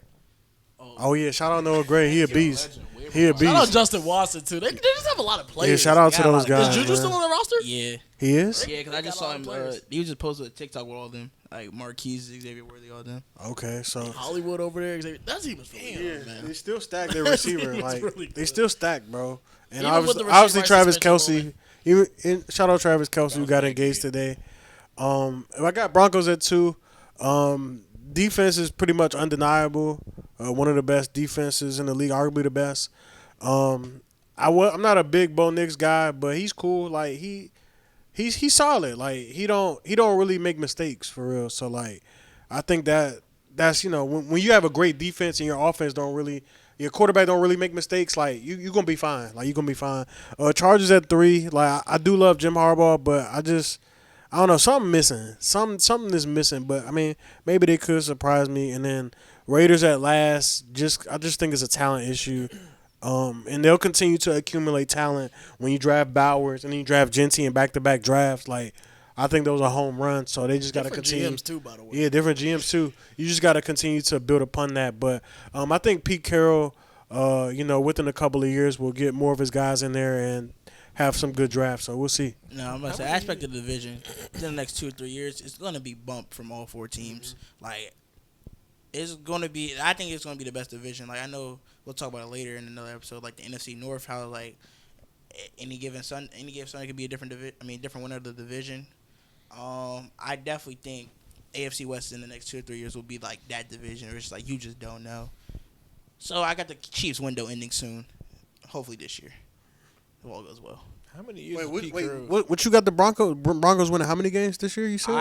Oh yeah, shout out Noah Gray. He a beast. He a Shout out beast. Justin Watson too. They just have a lot of players. Yeah, shout out to got a those lot of Is guys. Juju man. still on the roster? Yeah. He is. Yeah, because I just They got saw a him. lot of players. He was just posted a TikTok with all of them, like Marquise, Xavier Worthy, all them. Okay, so Hollywood over there. That team is really good, man. they still stacked their receiver. He was like really they good. still stacked, bro. And Even with the obviously Rasheed Travis Rice Kelsey. Shout out Travis Kelsey who got engaged today. I got Broncos at 2. Defense is pretty much undeniable. One of the best defenses in the league, arguably the best. I'm not a big Bo Nix guy, but he's cool. Like he's solid. Like he don't really make mistakes for real. So like I think that's when you have a great defense and your offense your quarterback don't really make mistakes, like you gonna be fine. Like you gonna be fine. Chargers at 3. Like I do love Jim Harbaugh, but I don't know, something missing. Something is missing, but I mean maybe they could surprise me. And then Raiders at last. I just think it's a talent issue. And they'll continue to accumulate talent when you draft Bowers and then you draft Genty in back-to-back drafts. Like, I think those are home runs, so they just got to continue. GMs too, by the way. Yeah, different GMs too. You just got to continue to build upon that. But I think Pete Carroll, within a couple of years, will get more of his guys in there and have some good drafts. So we'll see. No, I'm going to say aspect of the division in the next 2 or 3 years, it's going to be bumped from all 4 teams. Like, it's going to be. I think it's going to be the best division. Like I know we'll talk about it later in another episode. Like the NFC North, how like any given Sunday could be a different different winner of the division. I definitely think AFC West in the next 2 or 3 years will be like that division, where it's like you just don't know. So I got the Chiefs window ending soon, hopefully this year, if all goes well. How many years? What you got the Broncos? Broncos winning how many games this year? You said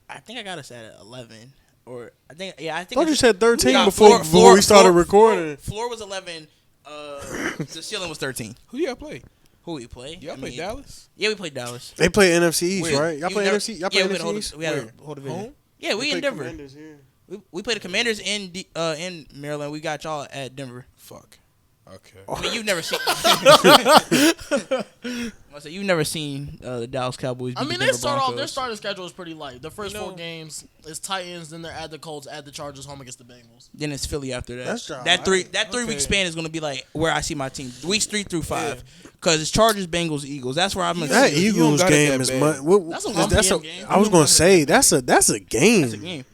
I think I got us at 11. Or I think I thought you said 13 Yeah, before we started recording. Floor was 11. The ceiling was 13. Who y'all play? Who we play? Y'all play Dallas? Yeah, we played Dallas. They play NFC East, Wait, right? Y'all play NFC. Y'all play NFC East. We had a whole division. Home? Yeah, we in Denver. Commanders, yeah. We played the Commanders in Maryland. We got y'all at Denver. Fuck. Okay. I mean, you've never seen. I say you've never seen the Dallas Cowboys. I beat mean, the they Denver start off. Their Broncos. starting schedule is pretty light. The first 4 games is Titans, then they're at the Colts, at the Chargers, home against the Bengals. Then it's Philly after that. That's all that right. 3 week Okay. span is going to be like where I see my team. Weeks 3 through 5, because it's Chargers, Bengals, Eagles. That's where I'm going to That see. Eagles got it game that is bad. much. That's a 1 p.m. game. I was gonna say that's a game. That's a game.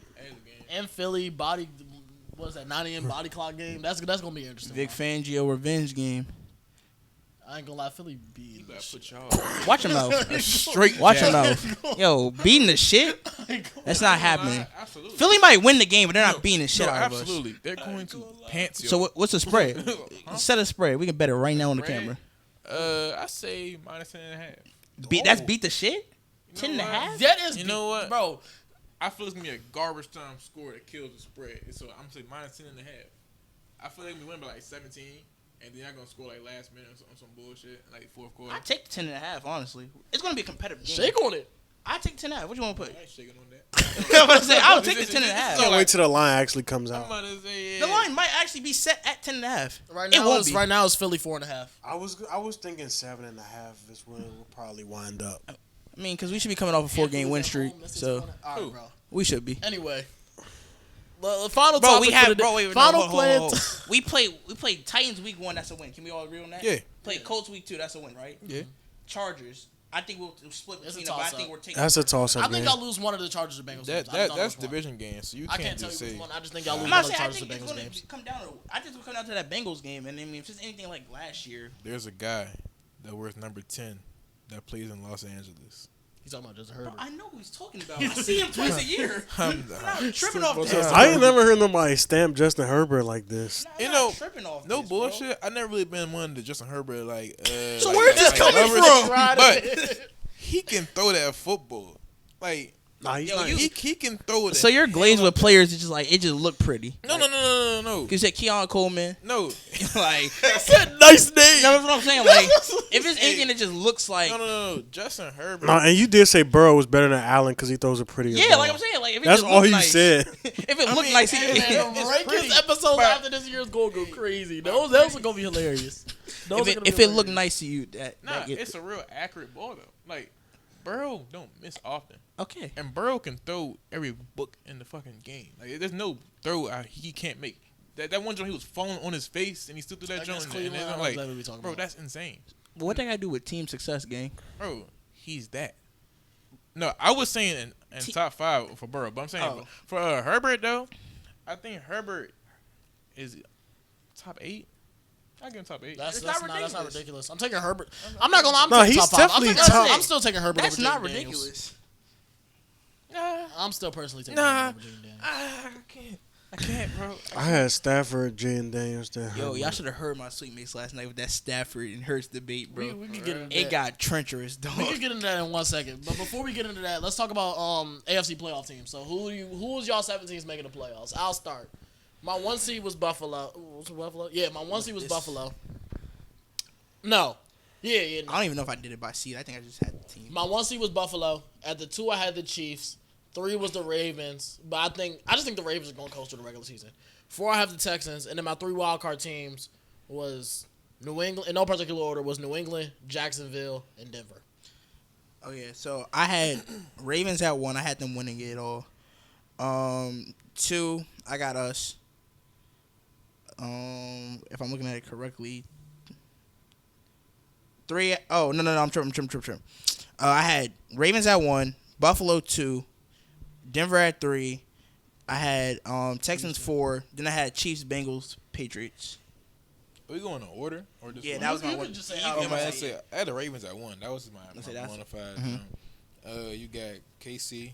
And Philly what was that 9 a.m. body clock game? That's gonna be interesting. Vic Fangio revenge game. I ain't gonna lie, Philly beat. Put y'all Watch your mouth. straight. Watch your jab. mouth. Yo, beating the shit? That's not happening. Absolutely. Philly might win the game, but they're not beating the shit No, out of us. absolutely. They're going to pants you. So what's the spread? Set a spread. We can bet it right now on the camera. I say -10.5. That's beat the shit? You know 10 and a what? half? That is, You know what? bro? I feel it's gonna be a garbage time score that kills the spread. So I'm saying -10.5. I feel like we win by like 17, and then y'all gonna score like last minute on some bullshit, like fourth quarter. I take the 10 and a half, honestly. It's going to be a competitive game. Shake on it. I take 10 and a half. What you want to put? I ain't shaking on that. I'm about to say, I'll take the 10 and a half. Can't wait till the line actually comes I'm out. about to say, The line might actually be set at 10 and a half. Right It now, won't it's, be. right now it's Philly 4.5. I was thinking 7.5 is where it will probably wind up. I mean, because we should be coming off a 4-game win streak. So all right, bro. we should be. Anyway, the final Bro, topic we for have the day. bro. Wait, final no, play. hold. We played Titans week 1. That's a win. Can we all agree on that? Yeah. Played Colts week 2. That's a win, right? Yeah. Chargers I think we'll split It's a between them. But I toss-up. think we're taking. That's a toss-up I think game. y'all lose one of the Chargers or Bengals games. I just don't know That's which one. division game, so you I can't can't tell just you say. which one. I just think y'all lose I'm one not of the saying. I Chargers or think it's Bengals going games. to come down to. I think we'll come down to that Bengals game, and I mean, if it's anything like last year, There's a guy that wears number 10 that plays in Los Angeles. He's talking about Justin bro, Herbert. I know who he's talking about. I see him twice a year. I'm not tripping off this. I ain't never heard nobody stamp Justin Herbert like this. You know, tripping off No this, bro. bullshit. I never really been one to Justin Herbert like. So like, where's this like coming lovers, from? But he can throw that football. Like Nah, he's Yo, not. you- he can throw that. So you're glazed with players. It's just like it just look pretty. No. You said Keon Coleman. No. Like Nice name. that's what I'm saying. Like if it's anything that just looks like No. Justin Herbert. Nah, and you did say Burrow was better than Allen because he throws a prettier yeah, ball. like I'm saying. Like if it That's just all look you nice, said. If it looked nice, Hey, he, man, It's Rankings pretty, episodes but- after this year is going to go crazy. Those are going to be hilarious. if it looked nice to you, that It's a real accurate ball though. Like Burrow don't miss often, okay. and Burrow can throw every book in the fucking game. Like there's no throw he can't make. That one joint he was falling on his face and he still threw that joint. Against And Cleveland, I I'm know like, exactly what we talking bro, about. that's insane. What that got to do with team success, gang? Bro, he's that. No, I was saying in top 5 for Burrow, but I'm saying Oh. for Herbert though, I think Herbert is top 8. I give him top 8. That's not not ridiculous. ridiculous. I'm taking Herbert. I'm not going to lie. I'm No, taking he's top 5. definitely I'm, top. I'm still taking Herbert That's over not Jaden Daniels. ridiculous. I'm still personally taking Nah. Herbert over Jaden Daniels. I can't, bro. I had Stafford, Jalen Daniels, then Yo, Herbert. y'all should have heard my sweet mix last night with that Stafford and Hurts debate, bro. We can get into It that. got treacherous, dog. We can get into that in 1 second. But before we get into that, let's talk about AFC playoff teams. So who was y'all 17s making the playoffs? I'll start. My 1 seed was Buffalo. Ooh, was it Buffalo? Yeah, my 1 seed was Buffalo. No. Yeah. I don't even know if I did it by seed. I think I just had the team. My 1 seed was Buffalo. At the 2, I had the Chiefs. 3 was the Ravens. But I just think the Ravens are going to coast through the regular season. 4, I have the Texans. And then my 3 wildcard teams was New England. In no particular order, was New England, Jacksonville, and Denver. Oh yeah, so I had Ravens at 1. I had them winning it all. 2, I got us. If I'm looking at it correctly, 3. Oh no, I'm tripping. I had Ravens at 1, Buffalo 2, Denver at 3. I had Texans 4. Then I had Chiefs, Bengals, Patriots. Are we going in order or just Yeah, one? that was my You one. could just say You how can it I was. say- had the Ravens at 1. That was my Let's say that's- bona fide. You got KC,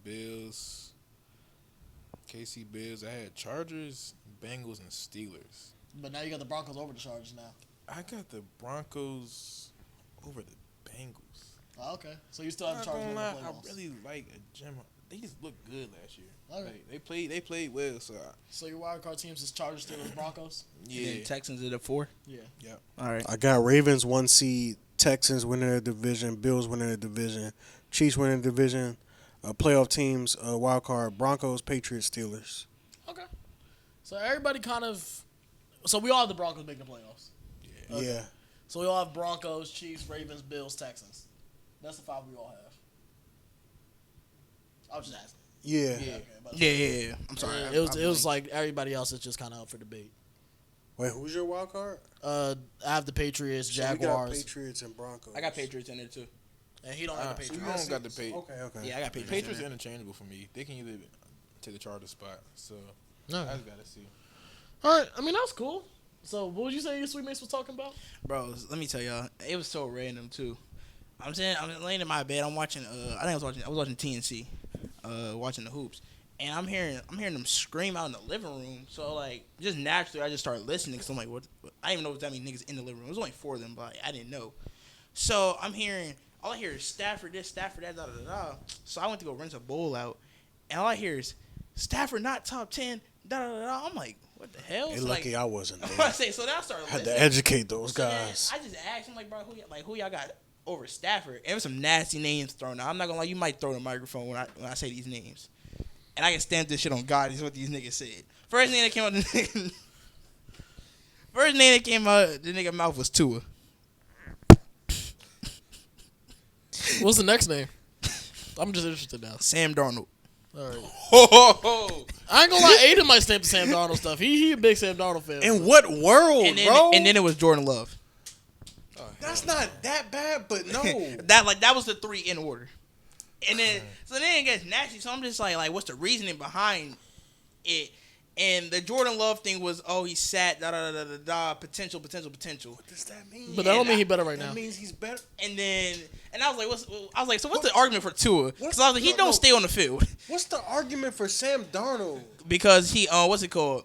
Bills, Bills. I had Chargers, Bengals, and Steelers. But now you got the Broncos over the Chargers now. I got the Broncos over the Bengals. Oh, okay. So you still have Not the Chargers gonna in the lie, I playoffs. really like a gem. They just looked good last year. Okay. Like, they played well. So So your wild card teams is Chargers, Steelers, Broncos. And yeah, then Texans at a 4. Yeah. All right. I got Ravens 1 seed, Texans winning their division, Bills winning their division, Chiefs winning the division, playoff teams, wild card, Broncos, Patriots, Steelers. Okay. So everybody kind of. So we all have the Broncos making the playoffs. Okay. Yeah. So we all have Broncos, Chiefs, Ravens, Bills, Texans. That's the 5 we all have. I was just asking. Yeah. Okay, but Yeah. I'm sorry. It was like everybody else is just kind of up for debate. Wait, who's your wild card? I have the Patriots, So we got Jaguars, Patriots and Broncos. I got Patriots in there too. and he don't have the so Patriots. you don't got the Patriots. Okay. Yeah, I got Patriots. Patriots in are there. interchangeable for me. They can either take the Chargers spot. So No. I just gotta see. All right. I mean, that's cool. So what would you say your sweet mates was talking about? Bro, let me tell y'all, it was so random too. I'm laying in my bed. I'm watching. I was watching TNC, watching the hoops, and I'm hearing them scream out in the living room. So like, just naturally, I just started listening because I'm like, what? I didn't even know what that many niggas in the living room. It was only 4 of them, but I didn't know. So I'm hearing all I hear is Stafford this, Stafford that, da da da. So I went to go rinse a bowl out, and all I hear is Stafford not top 10, da da da. I'm like, what the hell? Hey, So, lucky like, I wasn't I there. say so. Then I started Had listening. to educate those So then guys. I just asked him, like, bro, who y'all got over Stafford? And there was some nasty names thrown out. I'm not gonna lie, you might throw the microphone when I say these names. And I can stamp this shit on God. Is what these niggas said. First name that came out, the nigga mouth was Tua. What's the next name? I'm just interested now. Sam Darnold. All right. Oh, I ain't gonna lie, Aiden might stamp the Sam Darnold stuff. He a big Sam Darnold fan. In what world, And then, bro? and then it was Jordan Love. oh That's not that bad, but no. that was the 3 in order. And then it gets nasty. So I'm just like what's the reasoning behind it? And the Jordan Love thing was, he sat, potential. What does that mean? But that don't mean he better right now. That means he's better. And I was like, so what's the argument for Tua? Because I was like, he don't stay on the field. What's the argument for Sam Darnold? Because he, what's it called?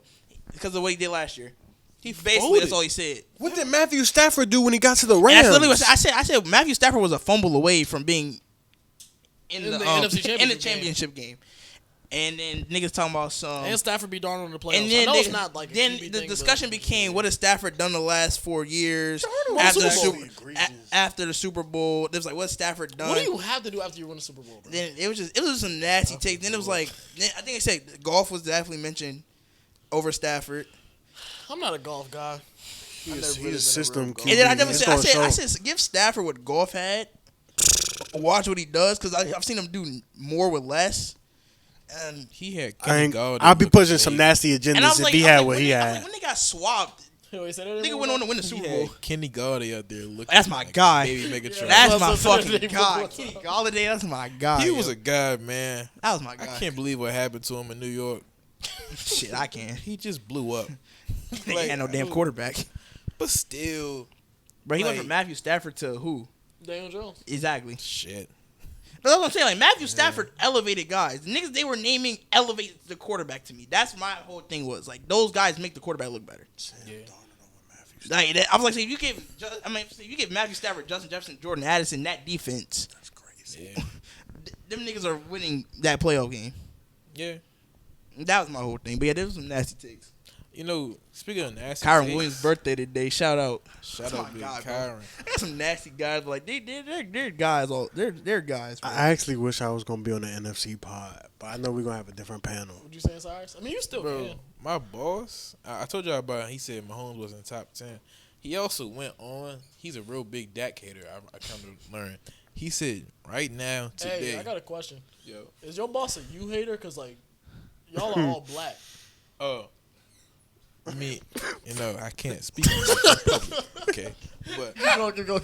Because of what he did last year. He basically, that's all he said. What did Matthew Stafford do when he got to the Rams? And that's literally what I said Matthew Stafford was a fumble away from being in the NFC championship game. And then niggas talking about some. And Stafford be Darnold in the playoffs. And then I know it's not like a then QB the thing, discussion became, what has Stafford done the last 4 years after the Super Bowl? It was like, what's Stafford done? What do you have to do after you win the Super Bowl, bro? Then it was just some nasty takes. Then it was like, I think they said golf was definitely mentioned over Stafford. I'm not a golf guy. He's a system QB. And then I said, give Stafford what golf had. Watch what he does, because I've seen him do more with less. And he had Kenny Galladay. I'll be pushing some nasty agendas if he had what he had. When they got swapped, nigga went on to win the Super Bowl. Kenny Galladay out there looking. That's my guy. Baby Megatron. That's my fucking guy. Kenny Galladay, that's my guy. He was a guy, man. That was my guy. I can't believe what happened to him in New York. Shit, I can. He just blew up. He ain't had no damn quarterback. But still. Bro, he went from Matthew Stafford to who? Daniel Jones. Exactly. Shit. But that's what I'm saying. Like, Matthew Stafford elevated guys. The niggas they were naming elevated the quarterback to me. That's my whole thing was. Like, those guys make the quarterback look better. Yeah. Like, I was like, if you give Matthew Stafford, Justin Jefferson, Jordan Addison that defense, That's crazy. Yeah. them niggas are winning that playoff game. Yeah. That was my whole thing. But yeah, there was some nasty takes. You know, speaking of nasty Kyron takes, Williams' birthday today. Shout out. Shout out, big Kyron. I got some nasty guys. Like they're guys. They're guys. Bro. I actually wish I was gonna be on the NFC pod, but I know we're gonna have a different panel. What you saying, Cyrus? I mean, you still Bro, can. my boss, I told y'all about it. He said Mahomes was in the top 10. He also went on. He's a real big Dak hater. I come to learn. He said right now today. Hey, I got a question. Yo, Is your boss a you hater? Cause like y'all are all black. oh. I mean, I can't speak in public, okay? But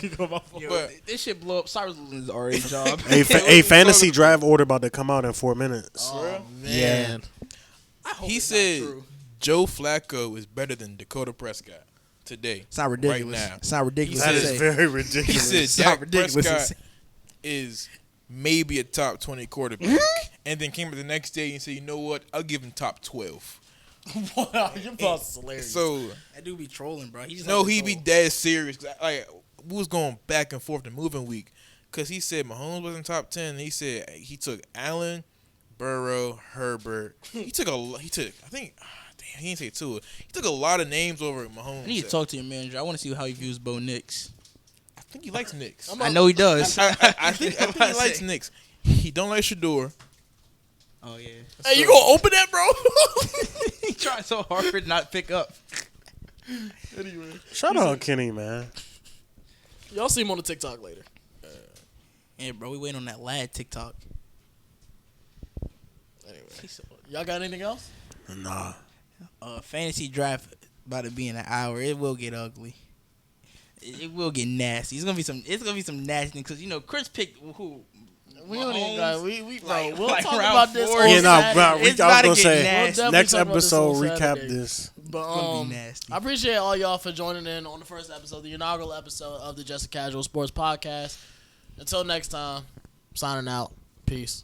Keep going. But this shit blow up. Cyrus losing his RA job. A fantasy draft order about to come out in 4 minutes. Oh Yeah. man. he said Joe Flacco is better than Dakota Prescott today. It's not ridiculous. Right now. It's not ridiculous. That He is said- very He ridiculous. said not Dak ridiculous to Prescott say. is maybe a top 20 quarterback, and then came up the next day and said, you know what? I'll give him top 12. Wow, your boss is hilarious. So That dude be trolling, bro. He just no, like to he be troll. dead serious. 'Cause we was going back and forth the moving week because he said Mahomes was in top 10. And he said he took Allen, Burrow, Herbert. He took I think. Damn, he didn't say two. He took a lot of names over Mahomes. I need to talk to your manager. I want to see how he views Bo Nix. I think he likes Knicks. I know he does. I think he likes Knicks. He don't like Shador. Oh yeah. Hey, you gonna open that, bro? He trying so hard to not pick up. Anyway, Shout out Kenny, man. y'all see him on the TikTok later. Yeah, bro, we waiting on that lad TikTok. Anyway, y'all got anything else? Nah. Fantasy draft about to be in an hour. It will get ugly. It will get nasty. It's gonna be some nasty things because Chris picked who. We don't even got. We bro. Like- We'll like talk round about this. four. on Yeah, no, Saturday. bro. I It's was about to gonna get say nasty. We'll next definitely talk about this on episode recap Saturday. this. It's But gonna be nasty. I appreciate all y'all for joining in on the first episode, the inaugural episode of the Just a Casual Sports Podcast. Until next time, signing out. Peace.